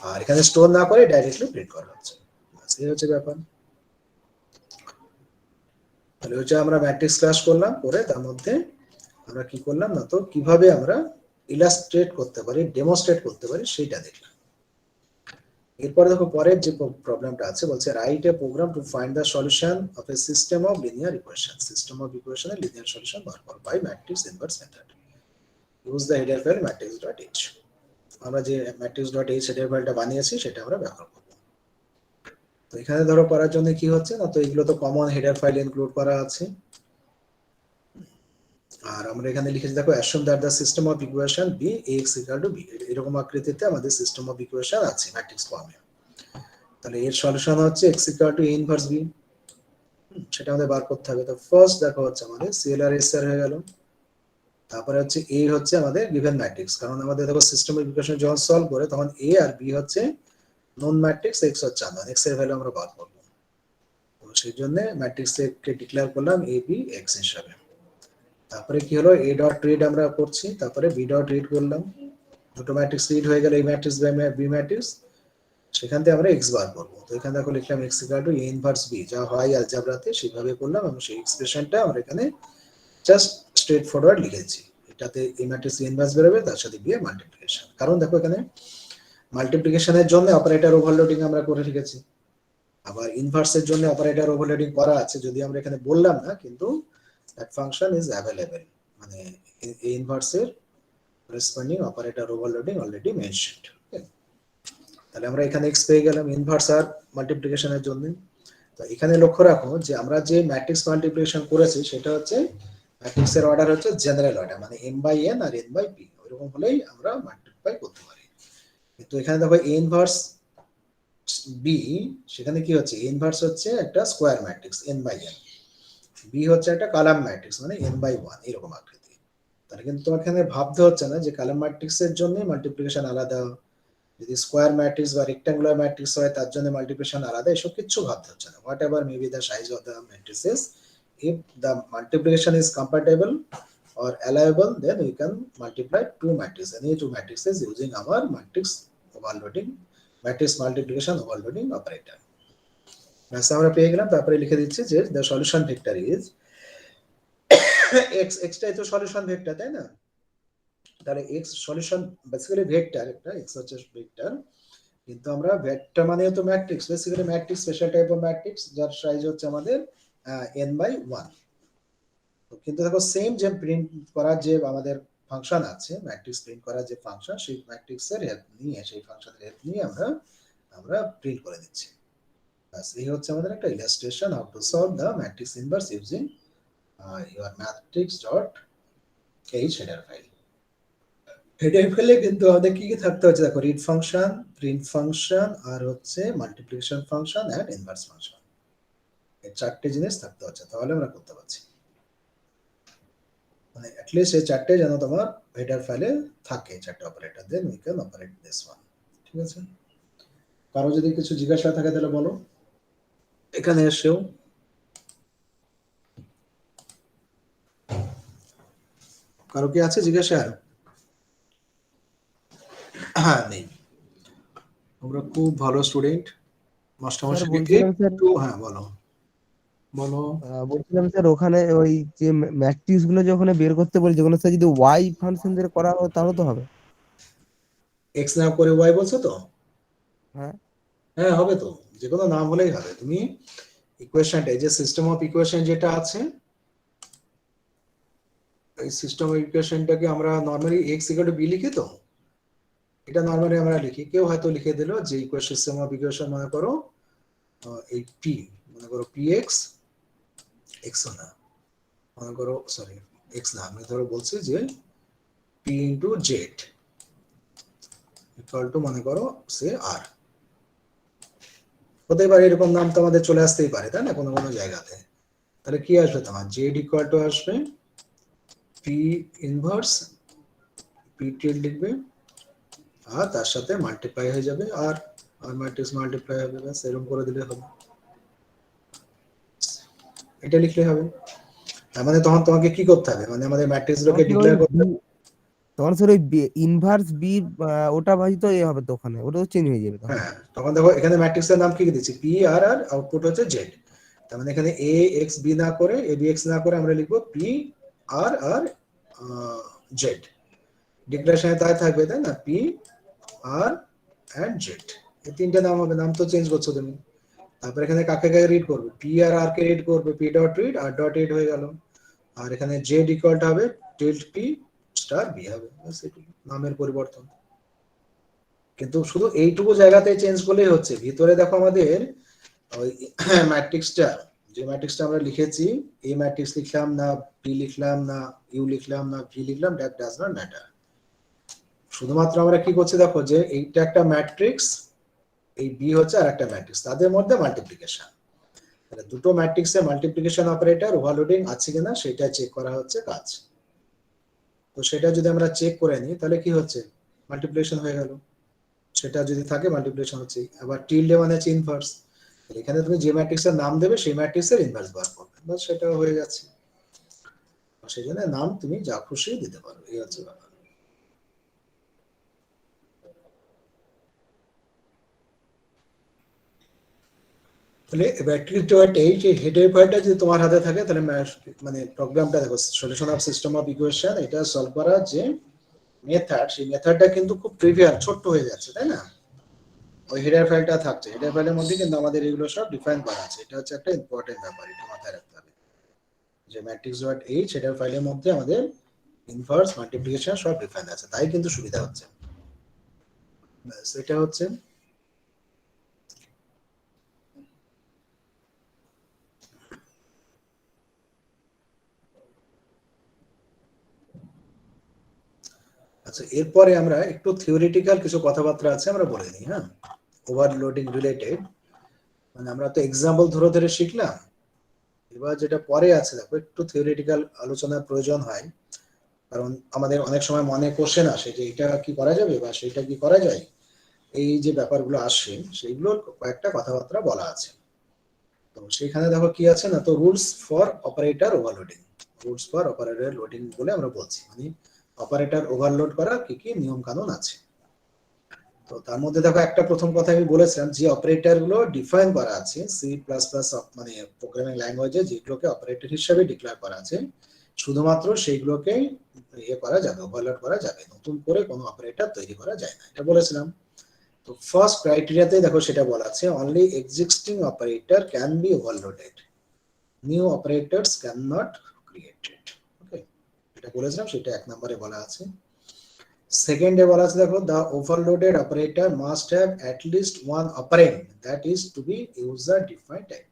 আর এখানে স্টোর না করে ডাইরেক্টলি প্রিন্ট করা হচ্ছে, এই হচ্ছে ব্যাপার। তাহলে হচ্ছে আমরা ম্যাট্রিক্স ক্লাস করলাম, করে তার মধ্যে আমরা কি করলাম না, তো কিভাবে আমরা ইলাস্ট্রেট করতে পারি, ডেমনস্ট্রেট করতে পারি সেটা দেখলাম। এরপরে দেখো পরের যে প্রবলেমটা আছে, বলছে write a program to find the solution of a system of linear equation, system of ইকুয়েশনের লিনিয়ার সলিউশন বার করো by matrix inverse method, use the header file matrix dot h. আমরা যে ম্যাট্রিক্স ডট এইচ হেডার ফাইলটা বানিয়েছি সেটা আমরা ব্যবহার করব। তো এখানে ধরো করার জন্য কি হচ্ছে না, তো এগুলো তো কমন হেডার ফাইল ইনক্লুড করা আছে। আর আমরা এখানে লিখেছি দেখো, assume that the system of equation b ax equal to b, এরকম আকৃতিতে আমাদের সিস্টেম অফ ইকুয়েশন আছে ম্যাট্রিক্স ফর্মে। তাহলে এর সলিউশন হচ্ছে x equal to a inverse b, সেটা আমাদের বার করতে হবে। তো ফার্স্ট দেখো হচ্ছে আমাদের সিএলআর এসআর হয়ে গেল, তারপরে হচ্ছে a হচ্ছে আমাদের গিভেন ম্যাট্রিক্স, কারণ আমাদের দেখো সিস্টেম অফ ইকুয়েশন যখন সলভ করে তখন a আর b হচ্ছে নোন ম্যাট্রিক্স, x হচ্ছে আননোন, x এর ভ্যালু আমরা বার করব। তো সেই জন্য ম্যাট্রিক্স কে ডিক্লেয়ার করলাম a b x হিসাবে। তারপরে কি হলো, a ডট রিড আমরা করছি, তারপরে b ডট রিড করলাম, দুটো ম্যাট্রিক্স রিড হয়ে গেল, এই ম্যাট্রিক্স বাই বি ম্যাট্রিক্স, সেখান থেকে আমরা x বার করব। তো এখানে দেখো লিখলাম x equal to a inverse b, যা হয় অ্যালজেব্রাতে সেভাবে করলাম এবং সেই এক্সপ্রেশনটা আমরা এখানে জাস্ট স্ট্রেট ফরওয়ার্ড লিখেছি। এটাতে a ম্যাট্রিক্স ইনভার্স বেরোবে, তার সাথে b এর মাল্টিপ্লিকেশন, কারণ দেখো এখানে মাল্টিপ্লিকেশনের জন্য অপারেটর ওভারলোডিং আমরা করে রেখেছি, আবার ইনভার্সের জন্য অপারেটর ওভারলোডিং করা আছে, যদি আমরা এখানে বললাম না, কিন্তু that function is available, মানে এই ইনভার্সের corresponding operator overloading already mentioned। তাহলে আমরা এখানে x পেয়ে গেলাম ইনভার্স আর মাল্টিপ্লিকেশনের জন্য। তো এখানে লক্ষ্য রাখো যে আমরা যে ম্যাট্রিক্স মাল্টিপ্লিকেশন করেছি সেটা হচ্ছে ম্যাট্রিক্সের অর্ডার হচ্ছে জেনারেল অর্ডার, মানে m বাই n আর n বাই p, ওইরকম হলেই আমরা মাল্টিপ্লাই করতে পারি। কিন্তু এখানে দেখো a ইনভার্স b, সেখানে কি হচ্ছে, a ইনভার্স হচ্ছে একটা square matrix n by n, b হচ্ছে একটা কলাম ম্যাট্রিক্স মানে n বাই 1, এরকম আকৃতি। তাহলে কিন্তু তোমার এখানে ভাবতে হচ্ছে না যে কলাম ম্যাট্রিক্সের জন্য মাল্টিপ্লিকেশন আলাদা, যদি স্কয়ার ম্যাট্রিক্স বা রেক্ট্যাঙ্গুলার ম্যাট্রিক্স হয় তার জন্য মাল্টিপ্লিকেশন আলাদা, এসব কিছু ভাবতে হচ্ছে না। Whatever may be the size of the matrices, if the multiplication is compatible or allowable, then we can multiply two matrices, any two matrices using our matrix overloading, matrix multiplication overloading operator। ব্যাস আমরা পেয়ে গেলাম। তারপরে লিখে দিচ্ছি যে the solution vector is x, টাই তো solution vector, তাই না? তাহলে x সলিউশন বেসিক্যালি ভেক্টর, একটা x হচ্ছে ভেক্টর, কিন্তু আমরা ভেক্টর মানে তো matrix, basically matrix special type of matrix যার সাইজ হচ্ছে আমাদের n বাই 1। তো কিন্তু দেখো সেম যে প্রিন্ট করার যে আমাদের ফাংশন আছে, ম্যাট্রিক্স প্রিন্ট করার যে ফাংশন, সেই ম্যাট্রিক্সের হেল্প নিয়ে, সেই ফাংশনের হেল্প নিয়ে আমরা প্রিন্ট করে দিচ্ছি। বাস এই হচ্ছে আমাদের একটা illustration how to solve the matrix inverse using your matrix.h header file. Header ফাইলে কিন্তু আমাদের কি কি থাকতে হচ্ছে দেখো, রিড ফাংশন, প্রিন্ট ফাংশন, আর হচ্ছে multiplication function and inverse function, এই চারটে জিনিস থাকতে হচ্ছে, তাহলে আমরা করতে পারছি। মানে at least এই চারটে যেন তোমার হেডার ফাইলে থাকে, চারটে operator, then we can operate this one. ঠিক আছে, কারো যদি কিছু জিজ্ঞাসা থাকে তাহলে বলো এখানে এসেও। কারো কি আছে জিজ্ঞাসা? হ্যাঁ, নেই। তোমরা খুব ভালো স্টুডেন্ট। স্যার মাস্টারমশাইকে বলছিলাম স্যার একটু, হ্যাঁ বলো বলো। বলছিলাম স্যার ওখানে ওই যে ম্যাট্রিক্স গুলো যে ওখানে বের করতে বলছে ওখানে স্যার যদি ওয়াই ফাংশন দিয়ে করা হয় তাহলে তো হবে। এক্স না করে ওয়াই বলছো তো? হ্যাঁ হ্যাঁ হবে তো, যে কোনো নাম হলেই হবে। তুমি ইকুয়েশনটা, এই যে সিস্টেম অফ ইকুয়েশন যেটা আছে, এই সিস্টেম অফ ইকুয়েশনটাকে আমরা normally x equal to b লিখি তো, এটা নর্মালি আমরা লিখি। কেউ হয়তো লিখে দিল যে ইকুয়েশন, সিস্টেম অফ ইকুয়েশন মনে করো এই পি, মনে করো পি এক্স, এক্স না, মনে করো সরি এক্স না, আমি ধরো বলছি যে P into Z equal to মনে করো সে আর। হতে পারে এরকম নাম তো আমাদের চলে আসতেই পারে, তাই না, কোনো কোনো জায়গাতে। তাহলে কি আসবে তোমার, জেড ইকুয়াল টু আসবে পি ইনভার্স পি টিল লিখবে, আর তার সাথে মাল্টিপ্লাই হয়ে যাবে আর ম্যাট্রিক্স মাল্টিপ্লাই হবে, ব্যাস এরকম করে দিলে হবে, এটা লিখলে হবে। তার মানে তখন তোমাকে কি করতে হবে, মানে আমাদের ম্যাট্রিক্স তখন গুলোকে স্যার ওই ডিক্লেয়ার করতে হবে। তখন স্যার ওই ইনভার্স বি ওটা ভাই তো হবে তো ওখানে ওটাও চেঞ্জ হয়ে যাবে তখন। হ্যাঁ তখন দেখো এখানে ম্যাট্রিক্সের নাম কি দিচ্ছি, পি আর আর আউটপুট হচ্ছে জেড। তার মানে এখানে এ এক্স বি না করে, এ বি এক্স না করে আমরা লিখবো পি আর আর জেড। ডিক্লারেশনে তাই থাকবে, তাই না, পি আর এন্ড জেড, এই তিনটে নাম হবে। নাম তো চেঞ্জ করছো তুমি। তারপর এখানে কাকে কাকে রিড করবে, পি আর আর কে রিড করবে, p dot read r dot read হয়ে গেল। আর এখানে জেড ইকুয়ালটা হবে টিল্ড পি স্টার বি হবে, ব্যাস এটুকু নামের পরিবর্তন। কিন্তু শুধু এইটুকু জায়গাতে চেঞ্জ করলেই হচ্ছে, ভিতরে দেখো আমাদের ওই ম্যাট্রিক্সটা, যে ম্যাট্রিক্সটা আমরা লিখেছি, এই ম্যাট্রিক্স লিখলাম না, পি লিখলাম না, ইউ লিখলাম না, ভি লিখলাম, দ্যাট ডাজ নট ম্যাটার। শুধুমাত্র আমরা কি করছি দেখো, যে এইটা একটা ম্যাট্রিক্স, এই বি হচ্ছে আর একটা ম্যাট্রিক্স, তাদের মধ্যে মাল্টিপ্লিকেশন, তাহলে দুটো ম্যাট্রিক্সের মাল্টিপ্লিকেশন অপারেটর ওভারলোডিং আছে কিনা সেটা চেক করা হচ্ছে কাজ। তো সেটা যদি আমরা চেক করে নিই তাহলে কি হচ্ছে, মাল্টিপ্লিকেশন হয়ে গেল। সেটা যদি থাকে মাল্টিপ্লিকেশন হচ্ছে। আবার টিল্ডে মানে হচ্ছে ইনভার্স, এখানে তুমি যে ম্যাট্রিক্সের নাম দেবে সেই ম্যাট্রিক্সের ইনভার্স বার করবে, বাস সেটা হয়ে যাচ্ছে। সেই জন্য নাম তুমি যা খুশি দিতে পারো, এই হচ্ছে ব্যাপার। তাহলে ম্যাট্রিক্স ডট এই যে হেডের ফাইলটা যদি তোমার হাতে থাকে তাহলে মানে প্রোগ্রামটা দেখো, solution of system of equation, এটা সলভ করার যে মেথড, সেই মেথডটা কিন্তু খুব ট্রিভিয়াল, ছোট্ট হয়ে যাচ্ছে, তাই না। ওই হেডার ফাইলটা থাকছে, হেডার ফাইলের মধ্যে কিন্তু আমাদের এগুলো সব ডিফাইন করা আছে। এটা হচ্ছে একটা ইম্পর্টেন্ট ব্যাপার, এটা মাথায় রাখতে হবে যে ম্যাট্রিক্স ডট এইচ হেডার ফাইলের মধ্যে আমাদের ইনভার্স মাল্টিপ্লিকেশন সব ডিফাইন আছে, তাই কিন্তু সুবিধা হচ্ছে। ব্যাস এটা হচ্ছে। আচ্ছা এরপরে আমরা একটু থিওরিটিক্যাল কিছু কথাবার্তা আছে আমরা বলে নিই, হ্যাঁ, ওভারলোডিং রিলেটেড। মানে আমরা তো এক্সাম্পল ধরে ধরে শিখলাম, এবার যেটা পরে আছে দেখো একটু থিওরিটিক্যাল আলোচনার প্রয়োজন হয়, কারণ আমাদের অনেক সময় মনে কোশ্চেন আসে যে এটা কি করা যাবে বা সেটা কি করা যায়, এই যে ব্যাপারগুলো আসে সেইগুলোর কয়েকটা কথাবার্তা বলা আছে। তো সেখানে দেখো কি আছে না, তো rules for operator overloading, rules for operator loading বলে আমরা বলছি, মানে অপারেটর ওভারলোড করার কি কি নিয়ম কানুন আছে। তো তার মধ্যে দেখো একটা প্রথম কথা আমি বলেছিলাম, যে অপারেটর গুলো ডিফাইন করা আছে সি প্লাস প্লাস মানে প্রোগ্রামিং ল্যাঙ্গুয়েজে, যেগুলোকে অপারেটর হিসেবে ডিক্লেয়ার করা আছে, শুধুমাত্র সেইগুলোকে ইয়ে করা যাবে, ওভারলোড করা যাবে, নতুন করে কোনো অপারেটর তৈরি করা যায় না, এটা বলেছিলাম। তো ফার্স্ট ক্রাইটেরিয়াতে দেখো সেটা বলা আছে, only existing operator can be overloaded, new operators can not created. Okay, এটা বলেছিলাম, সেটা এক নম্বরে বলা আছে। সেকেন্ডে বলা আছে দেখো, the overloaded operator must have at least one operand that is to be user defined type.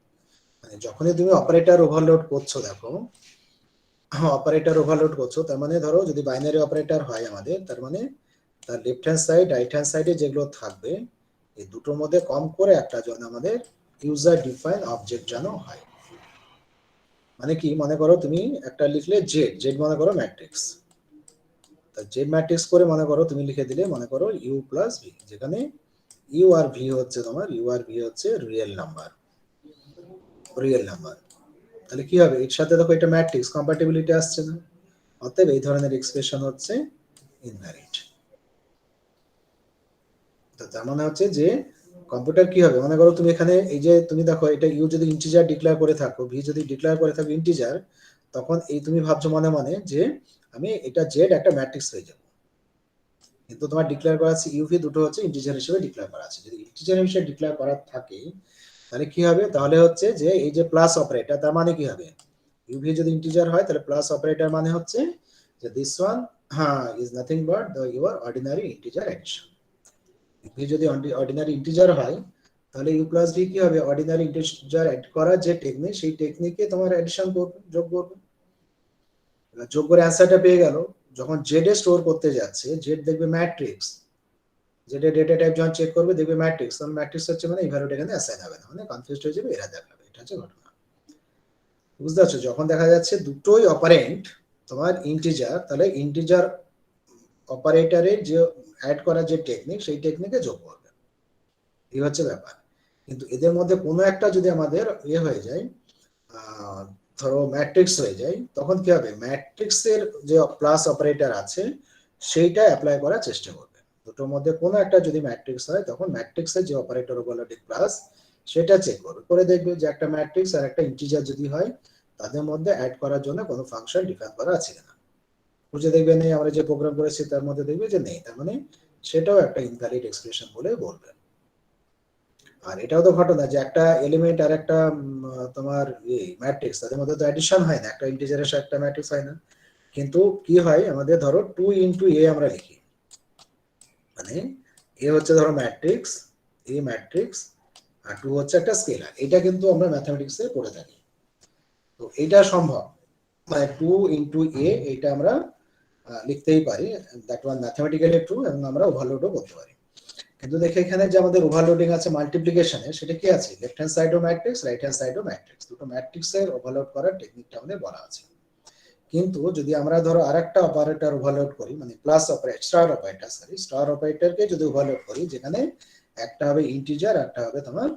মানে যখনই তুমি অপারেটর ওভারলোড করছো, দেখো অপারেটর ওভারলোড করছো, তার মানে ধরো যদি বাইনারি অপারেটর হয় আমাদের, তার মানে তার left hand side right hand সাইডে যেগুলো থাকবে, এই দুটোর মধ্যে কম করে একটা যেন আমাদের ইউজার ডিফাইন অবজেক্ট যেন হয়। মানে কি, মনে করো তুমি একটা লিখলে জেড, জেড মনে করো ম্যাট্রিক্স, জেড ম্যাট্রিক্স করে মনে করো তুমি লিখে দিলে মনে করো ইউ প্লাস ভি, যেখানে ইউ আর ভি হচ্ছে তোমার, ইউ আর ভি হচ্ছে রিয়েল নাম্বার, রিয়েল নাম্বার। তাহলে কি হবে, এর সাথে দেখো এটা ম্যাট্রিক্স কম্প্যাটিবিলিটি আসছে না, অতএব এই ধরনের এক্সপ্রেশন হচ্ছে ইনভ্যালিড। তার মানে হচ্ছে যে কম্পিউটার কি হবে, মনে করো তুমি এখানে এই যে তুমি দেখো এটা ইউ যদি ইন্টিজার ডিক্লেয়ার করে থাকো, ভি যদি ডিক্লেয়ার করে থাকো ইন্টিজার, তখন এই তুমি ভাবছো মনে মনে যে আমি এটা জেড একটা ম্যাট্রিক্স হয়ে যাবে, কিন্তু তোমার ডিক্লেয়ার করা আছে ইউভি দুটো হচ্ছে ইন্টিজার হিসেবে ডিক্লেয়ার করা আছে। যদি ইন্টিজার হিসেবে ডিক্লেয়ার করা থাকে তাহলে কি হবে, তাহলে হচ্ছে যে এই যে প্লাস অপারেটর তার মানে কি হবে, ইউভি যদি ইন্টিজার হয় তাহলে প্লাস অপারেটর মানে হচ্ছে যে দিস ওয়ান হ্যাঁ is nothing but the your ordinary integer addition. UV যদি অর্ডিনারি ইন্টিজার হয় তাহলে ইউ প্লাস ভি কি হবে, অর্ডিনারি ইন্টিজার অ্যাড করার যে টেকনিক সেই টেকনিকে তোমার অ্যাডিশন করবে, যোগ করবে। যোগ করে অ্যান্সারটা পেয়ে গেল। যখন জেড এ স্টোর করতে যাচ্ছে, জেড দেখবে ম্যাট্রিক্স, জেড এর ডেটা টাইপ যখন চেক করবে দেখবে ম্যাট্রিক্স, তখন ম্যাট্রিক্স হচ্ছে মানে এই ভ্যালুটা এখানে অ্যাসাইন হবে না, মানে কনফিউজড হয়ে যাবে, এরা দেখাবে। এটা হচ্ছে ঘটনা, বুঝতে পারছো? যখন দেখা যাচ্ছে দুটোই অপারেন্ট তোমার ইন্টিজার, তাহলে ইন্টিজার অপারেটরের যে অ্যাড করার যে টেকনিক সেই টেকনিকে যোগ করবে, এই হচ্ছে ব্যাপার। কিন্তু এদের মধ্যে কোনো একটা যদি আমাদের হয়ে যায়, ধরো ম্যাট্রিক্স হয়ে যায়, তখন কি হবে, ম্যাট্রিক্সের যে প্লাস অপারেটর আছে সেইটা অ্যাপ্লাই করার চেষ্টা করবে। দুটোর মধ্যে কোনো একটা যদি ম্যাট্রিক্স হয় তখন ম্যাট্রিক্সের যে অপারেটর ওভারলোডিং প্লাস সেটা চেক করবে, করে দেখবে যে একটা ম্যাট্রিক্স আর একটা ইন্টিজার যদি হয় তাদের মধ্যে অ্যাড করার জন্য কোনো ফাংশন ডিফাইন করা আছে কিনা, খুঁজে দেখবে নেই, আমরা যে প্রোগ্রাম করেছি তার মধ্যে দেখবে যে নেই, তার মানে সেটাও একটা ইনভ্যালিড এক্সপ্রেশন বলে বলবে। আর এটাও তো ঘটনা যে একটা এলিমেন্ট আর একটা তোমার ম্যাট্রিক্স, তাদের মধ্যে তো অ্যাডিশন হয় না, একটা ইন্টিজারের সাথে একটা ম্যাট্রিক্স হয় না। কিন্তু কি হয়, আমাদের ধরো 2 ইনটু এ আমরা লিখি, মানে এ হচ্ছে ধরো ম্যাট্রিক্স, এ ম্যাট্রিক্স, আর 2 হচ্ছে একটা স্কেলার। এটা কিন্তু আমরা ম্যাথমেটিক্সে পড়ে থাকি, তো এটা সম্ভব, মানে 2 ইনটু এ এটা আমরা লিখতেই পারি, দ্যাট ওয়ান ম্যাথমেটিক্যালি ট্রু, এবং আমরা ওভারলোডও করতে পারি। কিন্তু দেখে এখানে যে আমাদের ওভারলোডিং আছে মাল্টিপ্লিকেশনে, সেটা কি আছে, লেফট হ্যান্ড সাইডও ম্যাট্রিক্স, রাইট হ্যান্ড সাইডও ম্যাট্রিক্স, দুটো ম্যাট্রিক্সের ওভারলোড করার টেকনিকটা আমাদের বলা আছে। কিন্তু যদি আমরা ধরো আরেকটা অপারেটর ওভারলোড করি, মানে প্লাস অপারেটর, স্টার অপারেটরকে যদি ওভারলোড করি, যেখানে একটা হবে ইন্টিজার একটা হবে তোমার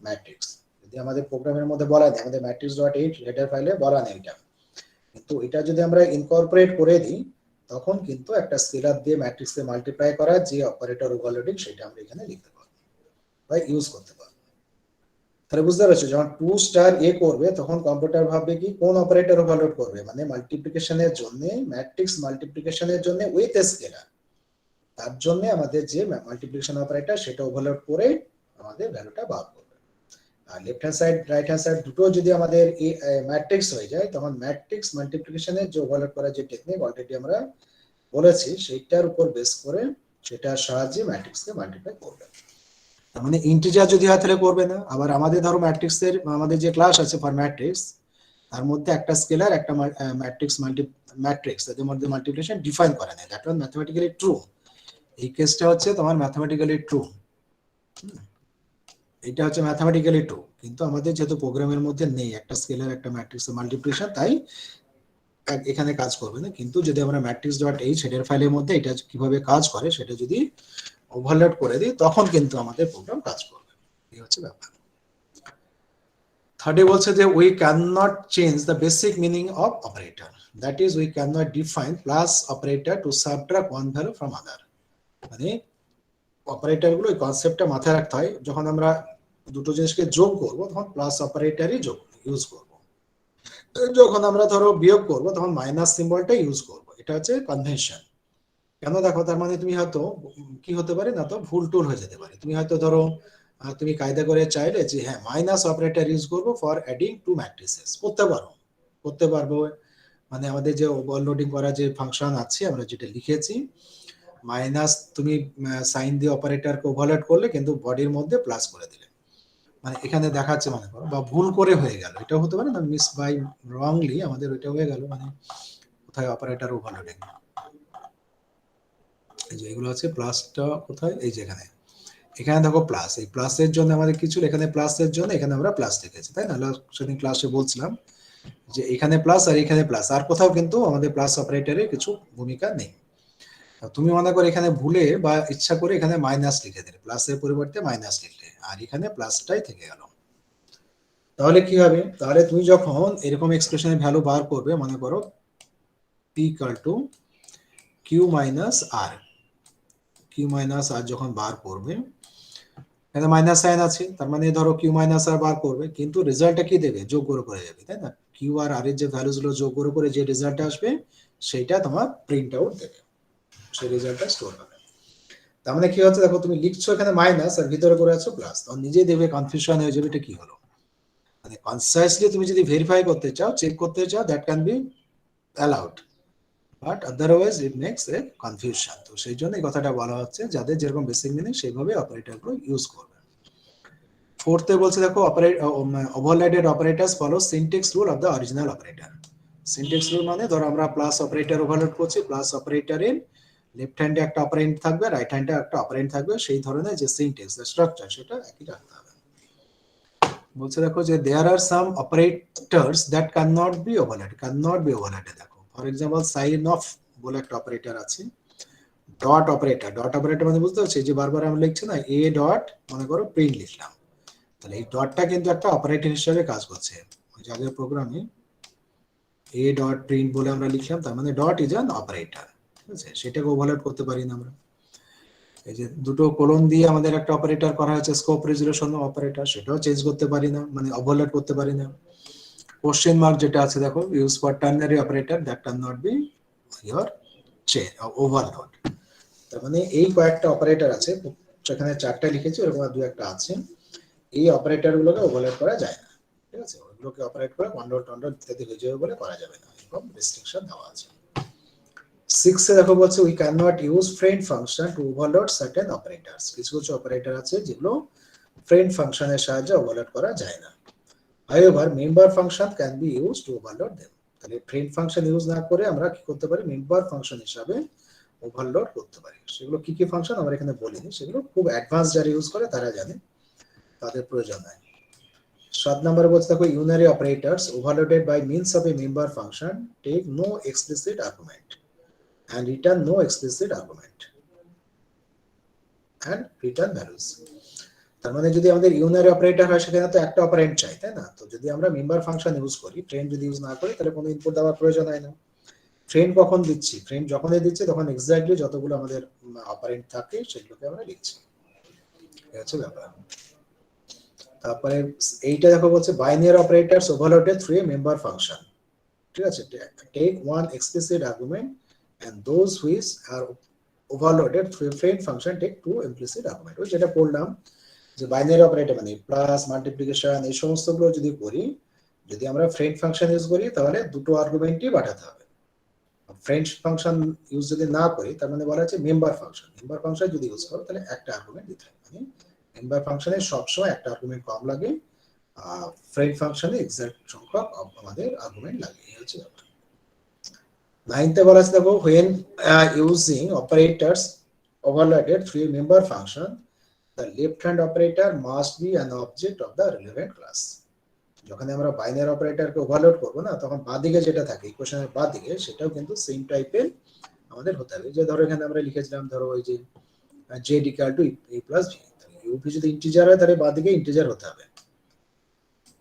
ম্যাট্রিক্স, যদি আমাদের প্রোগ্রামের মধ্যে বলা নেই, আমাদের ম্যাট্রিক্স ডট এইট হেডার ফাইলে বলা নেই এটা, কিন্তু এটা যদি আমরা ইনকর্পোরেট করে দিই তখন কিন্তু একটা স্কেলার দিয়ে ম্যাট্রিক্সকে মাল্টিপ্লাই করা যে অপারেটর ওভারলোডিং সেটা আমরা এখানে লিখতে পারবো বা ইউজ করতে পারবো। তাহলে বুঝতে পারছো, যখন 2 স্টার এ করবে তখন কম্পিউটার ভাববে কি কোন অপারেটর ওভারলোড করবে, মানে মাল্টিপ্লিকেশনের জন্য, ম্যাট্রিক্স মাল্টিপ্লিকেশনের জন্য উইথ স্কেলার, তার জন্য আমাদের যে মাল্টিপ্লিকেশন অপারেটর সেটা ওভারলোড করে আমাদের ভ্যালুটা বার করবে। আর left hand side right hand side দুটো যদি আমাদের ম্যাট্রিক্স হয়ে যায়, তখন ম্যাট্রিক্স মাল্টিপ্লিকেশনের যে ওভারলোড করার যে টেকনিক অলরেডি আমরা বলেছি সেইটার উপর বেস করে সেটার সাহায্যে ম্যাট্রিক্সকে মাল্টিপ্লাই করবে। তার মানে ইন্টিজার যদি হয় তাহলে করবে না। আবার আমাদের ধরো ম্যাট্রিক্সের আমাদের যে ক্লাস আছে ফর ম্যাট্রিক্স, তার মধ্যে একটা স্কেলার একটা ম্যাট্রিক্স তাদের মধ্যে মাল্টিপ্লিকেশন ডিফাইন করে না, দ্যাট ওয়ান ম্যাথমেটিক্যালি ট্রু। এই কেসটা হচ্ছে তোমার ম্যাথমেটিক্যালি ট্রু, এটা হচ্ছে ম্যাথমেটিক্যালি ট্রু, কিন্তু আমাদের যেহেতু প্রোগ্রামের মধ্যে নেই একটা স্কেলার একটা ম্যাট্রিক্সের মাল্টিপ্লিকেশন, তাই এখানে কাজ করবে না। কিন্তু যদি আমরা ম্যাট্রিক্স ডট এইচ হেডার ফাইলের মধ্যে এটা কিভাবে কাজ করে সেটা যদি ওভারলোড করে দিই তখন কিন্তু আমাদের প্রোগ্রাম কাজ করবে, এই হচ্ছে ব্যাপার। থার্ডে বলছে যে we can not change the basic meaning of operator, that is we can not define plus operator to subtract one value from other. মানে অপারেটর গুলো এই কনসেপ্টটা মাথায় রাখতে হয়, যখন আমরা দুটো জিনিসকে যোগ করব তখন প্লাস অপারেটরই যোগ ইউজ করব, যখন আমরা ধরো বিয়োগ করব তখন মাইনাস সিম্বলটা ইউজ করব, এটা হচ্ছে কনভেনশন। কেন দেখো, তার মানে তুমি হয়তো কি হতে পারে না তো ভুল টুল হয়ে যেতে পারে, তুমি হয়তো ধরো তুমি কায়দা করে চাইলে যে হ্যাঁ মাইনাস অপারেটর ইউজ করব ফর অ্যাডিং টু ম্যাট্রিসেস, করতে পারবো, মানে আমাদের যে ওভারলোডিং করা যে ফাংশন আছে আমরা যেটা লিখেছি, মাইনাস তুমি সাইন দিয়ে অপারেটরকে ওভারলোড করলে কিন্তু বডির মধ্যে প্লাস করে দিলে, মানে এখানে দেখাচ্ছে মনে করো, বা ভুল করে হয়ে গেল, এটা হতে পারে না, মিস বাই রংলি আমাদের ওইটা হয়ে গেল, মানে কোথায় অপারেটর ওভারলোডিং, এই যে এগুলো আছে প্লাসটা কোথায়, এই যে এখানে, এখানে দেখো প্লাস, এই প্লাসের জন্য আমাদের কিছু, এখানে প্লাসের জন্য এখানে আমরা প্লাস লিখেছি, তাই না? সেদিন ক্লাসে বলছিলাম যে এখানে প্লাস আর এখানে প্লাস, আর কোথাও কিন্তু আমাদের প্লাস অপারেটরের কিছু ভূমিকা নেই। তুমি মনে করো এখানে ভুলে বা ইচ্ছা করে এখানে মাইনাস লিখে দিলে, প্লাসের পরিবর্তে মাইনাস লিখলে, আর এখানে প্লাসটাই থেকে গেল, তাহলে কি হবে, তাহলে তুমি যখন এরকম এক্সপ্রেশনের ভ্যালু বার করবে, মনে করো p equal to q minus r, Q minus R যখন বার করবে, এখানে মাইনাস সাইন আছে, তার মানে ধরো কিউ মাইনাস আর বার করবে, কিন্তু রেজাল্টটা কি দেবে, যোগ করে যাবে, তাই না? কিউ আর আর এর যে ভ্যালুস গুলো যোগ করে যে রেজাল্টটা আসবে সেইটা তোমার প্রিন্ট আউট দেবে, সেই রেজাল্টটা স্টোর হবে। তার মানে কি হচ্ছে, দেখো তুমি লিখছো এখানে মাইনাস আর ভিতরে করে আছো প্লাস, তখন নিজেই দেখবে কনফিউশন হয়ে যাবে, এটা কি হলো। মানে কনসাসলি তুমি যদি ভেরিফাই করতে চাও, চেক করতে চাও, that can be allowed, but otherwise it makes a confusion. তো সেই জন্য এই কথাটা বলা হচ্ছে, যাদের যেরকম বেসিক মিনিং সেইভাবে অপারেটরগুলো ইউজ করবে। ফোর্থে বলছে দেখো, overloaded operators follow syntax rule of the original operator. Syntax rule মানে ধরো আমরা প্লাস অপারেটর ওভারলোড করছি, প্লাস অপারেটরের লেফট হ্যান্ডে একটা অপারেন্ড থাকবে, রাইট হ্যান্ডে একটা অপারেন্ড থাকবে, সেই ধরনের যে সিনট্যাক্স স্ট্রাকচার সেটা একই রাখতে হবে। বলছে দেখো যে there are some operators that can not be overloaded. দেখো ফর এক্সাম্পল সাইন অফ বলে একটা অপারেটর আছে, ডট অপারেটর মানে বুঝতে পারছি, যে বারবার আমরা লিখছি না এ ডট, মনে করো প্রিন্ট লিখলাম, তাহলে এই ডটটা কিন্তু একটা অপারেটর হিসেবে কাজ করছে। ওই যে আগের প্রোগ্রামে এ ডট প্রিন্ট বলে আমরা লিখলাম, তার মানে ডট ইজ অ্যান অপারেটর, ঠিক আছে? সেটাকে ওভারলোড করতে পারি না আমরা। এই যে দুটো কোলন দিয়ে আমাদের একটা অপারেটর করা হয়েছে, স্কোপ রেজুলেশন অপারেটর, সেটাও চেঞ্জ করতে পারি না, মানে ওভারলোড করতে পারি না। কোশ্চেন মার্ক যেটা আছে দেখো, use for ternary operator that can not B your overload. তার মানে এই কয়েকটা অপারেটর আছে, সেখানে চারটা লিখেছি, এরকম আর দু একটা আছে, এই অপারেটর গুলোকে ওভারলোড করা যায় না, ঠিক আছে? ওগুলোকে অপারেট করে কন্ট্রোল ইত্যাদি হয়ে যাবে বলে করা যাবে না, এরকম রেস্ট্রিকশন দেওয়া আছে। 6 এ দেখো বলছে we can not use friend function to overload certain operators. কিছু কিছু অপারেটর আছে যেগুলো ফ্রেন্ড ফাংশনের সাহায্যে ওভারলোড করা যায় না। However member function can be use to overload them. তাহলে ফ্রেন্ড ফাংশন ইউজ না করে আমরা কি করতে পারি, মেম্বার ফাংশন হিসাবে ওভারলোড করতে পারি। সেগুলো কি কি ফাংশন আমরা এখানে বলিনি, সেগুলো খুব অ্যাডভান্স যারা ইউজ করে তারা জানে, তাদের প্রয়োজন নাই। 7 নম্বরে বলছে দেখো, unary operators overloaded by means of a member function take no explicit argument and return no explicit argument and return values. তার মানে যদি আমাদের ইউনারি অপারেটর হয় সেখানে তো একটা অপারেন্ড চাই, তাই না? তো যদি আমরা মেম্বার ফাংশন ইউজ করি, ফ্রেন্ড যদি ইউজ না করি, তাহলে কোনো ইনপুট দেওয়ার প্রয়োজন হয় না। ফ্রেন্ড কখন দিচ্ছি, ফ্রেন্ড যখনই দিচ্ছি তখন এক্স্যাক্টলি যতগুলো আমাদের অপারেন্ড থাকে সেগুলোকে আমরা লিখছি, এই হচ্ছে ব্যাপার। তারপরে এইটা দেখো বলছে binary operators overloaded through a member function, ঠিক আছে? Take one explicit argument and those which are overloaded through a friend function take two implicit argument। ওই যেটা বললাম যে বাইনারি অপারেটর মানে প্লাস মাল্টিপ্লিকেশন এই সমস্তগুলো যদি করি, যদি আমরা ফ্রেন্ড ফাংশন ইউজ করি তাহলে দুটো আর্গুমেন্টই পাঠাতে হবে। ফ্রেন্ড ফাংশন ইউজ যদি না করি, তার মানে বলা হচ্ছে মেম্বার ফাংশন যদি ইউজ করো তাহলে একটা আর্গুমেন্ট দিতে হবে। মানে মেম্বার ফাংশনে সবসময় একটা আর্গুমেন্ট কম লাগে, ফ্রেন্ড ফাংশনে এক্সাক্ট সংখ্যক আমাদের আর্গুমেন্ট লাগে, এই হচ্ছে ব্যাপার। 9th বলা আছে দেখো, when using operators overloaded through a member function, the left hand operator must be an object of the relevant class। যখন আমরা বাইনারি অপারেটরকে ওভারলোড করব না, তখন বাঁদিকে যেটা থাকে ইকুয়েশনের বাঁদিকে, সেটাও কিন্তু সেম টাইপের আমাদের হতে হবে। যে ধরো এখানে আমরা লিখেছিলাম, ধরো ওই যে z = a + b, ইউভি যদি ইন্টিজার হয় তাহলে বাঁদিকে ইন্টিজার হতে হবে,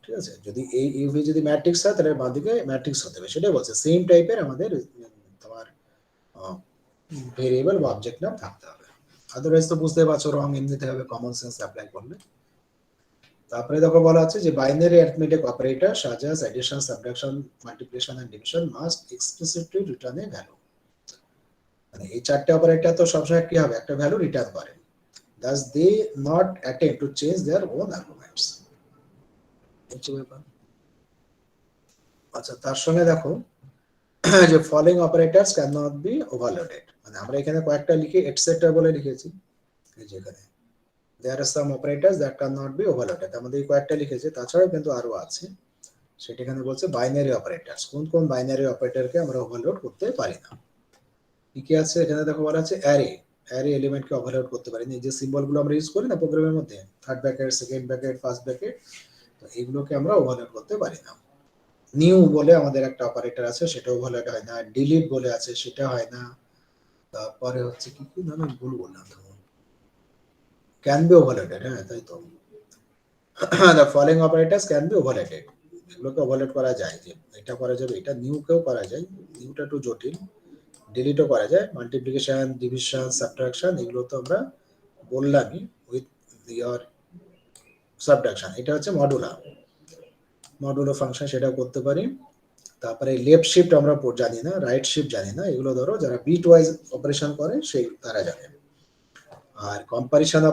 ঠিক আছে? যদি এই ইউভি যদি ম্যাট্রিক্স হয় তাহলে বাঁদিকে ম্যাট্রিক্স হতে হবে, সেটাই বলছে। সেম টাইপের আমাদের তোমার ভেরিয়েবল বা অবজেক্ট নাম থাকতে হবে, আদারওয়াইজ তো বুঝতে পারছো রং এমনিতে হবে, কমন সেন্স অ্যাপ্লাই করলে। তারপরে দেখো বলা আছে যে binary arithmetic operator such as addition, subtraction, multiplication and division must explicitly return a value। মানে এই চারটি অপারেটর তো সবসময় কি হবে, একটা ভ্যালু রিটার্ন করে, thus they not attempt to change their own arguments। আচ্ছা, তার সঙ্গে দেখো যে following operators can not be overloaded, মানে আমরা এখানে কয়েকটা লিখে এটসেট্রা বলে লিখেছি, এই যে এখানে there are some operators that can not be overloaded, আমাদের এই কয়েকটা লিখেছে, তাছাড়াও কিন্তু আরো আছে। সেটা এখানে বলছে বাইনারি অপারেটরস, কোন কোন বাইনারি অপারেটরকে আমরা ওভারলোড করতে পারি না। কি আছে এখানে দেখো বলা আছে অ্যারে এলিমেন্টকে ওভারলোড করতে পারি না। এই যে সিম্বলগুলো আমরা ইউজ করি না প্রোগ্রামের মধ্যে, third bracket, second bracket, first bracket, তো এগুলোকে আমরা ওভারলোড করতে পারি না। নিউ বলে আমাদের একটা অপারেটর আছে, সেটা ওভারলোড হয় না। ডিলিট বলে আছে, সেটা হয় না। তারপরে হচ্ছে কি কি না, আমি ভুল বললাম, ক্যান বি ওভারলোডেড, হ্যাঁ তাই তো। the following operators can be overloaded, এগুলোকে ওভারলোড করা যায়, যে এটা করা যাবে, এটা নিউ কেও করা যায়, নিউটা একটু জটিল, ডিলিটও করা যায়। মাল্টিপ্লিকেশন, ডিভিশন, সাবট্রাকশন এগুলো তো আমরা বললামই উইথ ইয়ার সাবট্রাকশন। এটা হচ্ছে মডুলো ফাংশন, সেটা করতে পারি। তারপরে লেফট শিফট আমরা জানি না, রাইট শিফট জানি না, এগুলো ধরো যারা বিট ওয়াইজ অপারেশন করে সেই তারা জানে। আর কম্পারিশন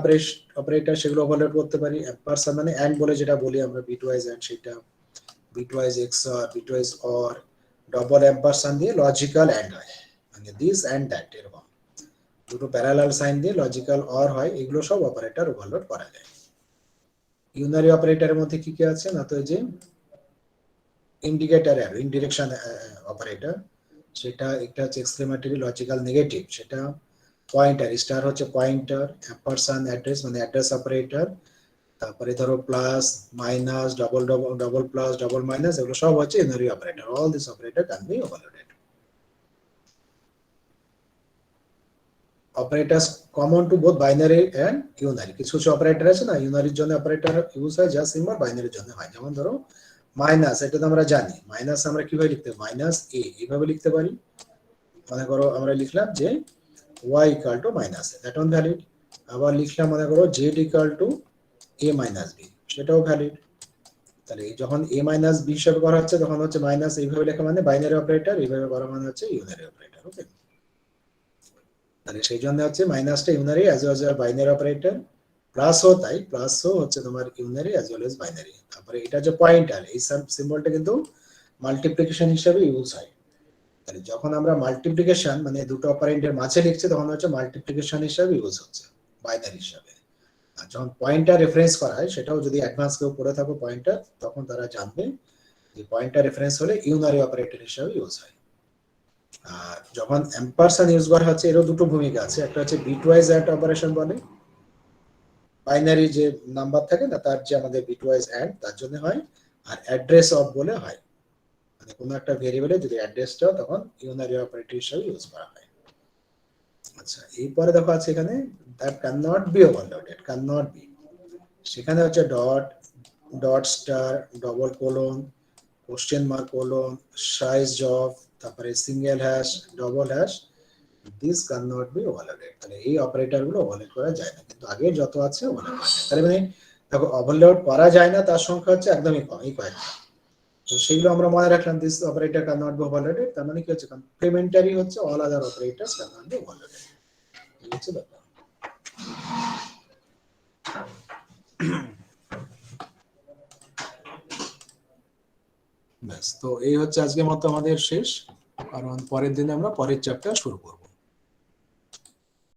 অপারেটর সেগুলো ওভারলোড করতে পারি। অ্যাম্পারস্যান্ড মানে অ্যান্ড বলে যেটা বলি আমরা, বিট ওয়াইজ অ্যান্ড, সেটা bitwise XOR, bitwise or, double ampersand দিয়ে লজিক্যাল অ্যান্ড হয়, মানে দিস অ্যান্ড দ্যাট এরকম দুটো প্যারালাল সাইন দিয়ে লজিক্যাল অর হয়। এগুলো সব অপারেটর ওভারলোড করা যায়। ইউনারি অপারেটরের মধ্যে কি কি আছে না, তো এই যে ইন্ডিকেটর অ্যারো, ইনডিরেকশন অপারেটর, সেটা একটা হচ্ছে এক্সক্লেমেটরি লজিক্যাল নেগেটিভ, সেটা পয়েন্টার, স্টার হচ্ছে পয়েন্টার, অ্যাম্পারস্যান্ড অ্যাড্রেস মানে অ্যাড্রেস অপারেটর, তারপরে ধরো plus minus, double plus, double minus, এগুলো সব হচ্ছে unary operator. All this operator can be overloaded. Operators common to both binary and unary. কিছু কিছু অপারেটর আছে না, ইউনারির জন্য অপারেটর ইউজ হয় যা সিম্বল বাইনারির জন্য হয়। যেমন ধরো মাইনাস, এটা তো আমরা জানি, মাইনাস আমরা কিভাবে লিখতে পারি, মাইনাস এ এইভাবে লিখতে পারি। মনে করো আমরা লিখলাম যে y equal to minus A, that one valid. আবার লিখলাম মনে করো z equal to a minus b, সেটাও ভ্যালিড। তাহলে যখন a মাইনাস b হিসাবে করা হচ্ছে তখন হচ্ছে মাইনাস এইভাবে লেখা মানে বাইনারি অপারেটর, এইভাবে করা মানে হচ্ছে ইউনারি অপারেটর। ওকে, তাহলে সেই জন্য হচ্ছে মাইনাসটা unary as well as binary operator, প্লাসও তাই, প্লাসও হচ্ছে তোমার unary as well as binary. তারপরে এটা হচ্ছে পয়েন্টার, এই সিম্বলটা কিন্তু মাল্টিপ্লিকেশন হিসেবে ইউজ হয়। তাহলে যখন আমরা মাল্টিপ্লিকেশন মানে দুটো অপারেন্ডের মাঝে লিখছি তখন হচ্ছে মাল্টিপ্লিকেশন হিসেবে ইউজ হচ্ছে, বাইনারি হিসাবে। আর যখন পয়েন্টার রেফারেন্স করা হয়, সেটাও যদি অ্যাডভান্স কেউ পড়ে থাকো পয়েন্টার, তখন তারা জানবে যে পয়েন্টার রেফারেন্স হলে ইউনারি অপারেটর হিসেবে ইউজ হয়। আর যখন অ্যাম্পারস্যান্ড ইউজ করা হচ্ছে, এরও দুটো ভূমিকা আছে। একটা হচ্ছে বিটওয়াইজ অ্যান্ড অপারেশন বলে, বাইনারি যে নাম্বার থাকে না তার যে আমাদের বিটওয়াইজ অ্যান্ড তার জন্য হয়। আর অ্যাড্রেস অফ বলে হয়, মানে কোনো একটা ভেরিয়েবলে যদি অ্যাড্রেসটা তখন ইউনারি অপারেটর হিসেবে ইউজ করা হয়। আচ্ছা, এরপরে দেখো আছে এখানে that can not be overloaded, can not be, সেখানে হচ্ছে dot star, double colon, question mark colon, size of, তারপরে single hash, double hash, this can not be overloaded. তাহলে এই অপারেটর গুলো ওভারলোড করা যায় না, কিন্তু আগে যত আছে ওভারলোড করা যায়। তাহলে মানে দেখো ওভারলোড করা যায় না তার সংখ্যা হচ্ছে একদমই কম, এই কয়েকটা। তো সেগুলো আমরা মনে রাখলাম, this operator can not be overloaded, তার মানে কি হচ্ছে কমপ্লিমেন্টারি হচ্ছে all other operators can not be overloaded. এই হচ্ছে ব্যাপার। ব্যাস, তো এই হচ্ছে আজকের মতো আমাদের শেষ, কারণ পরের দিনে আমরা পরের চ্যাপ্টার শুরু করব।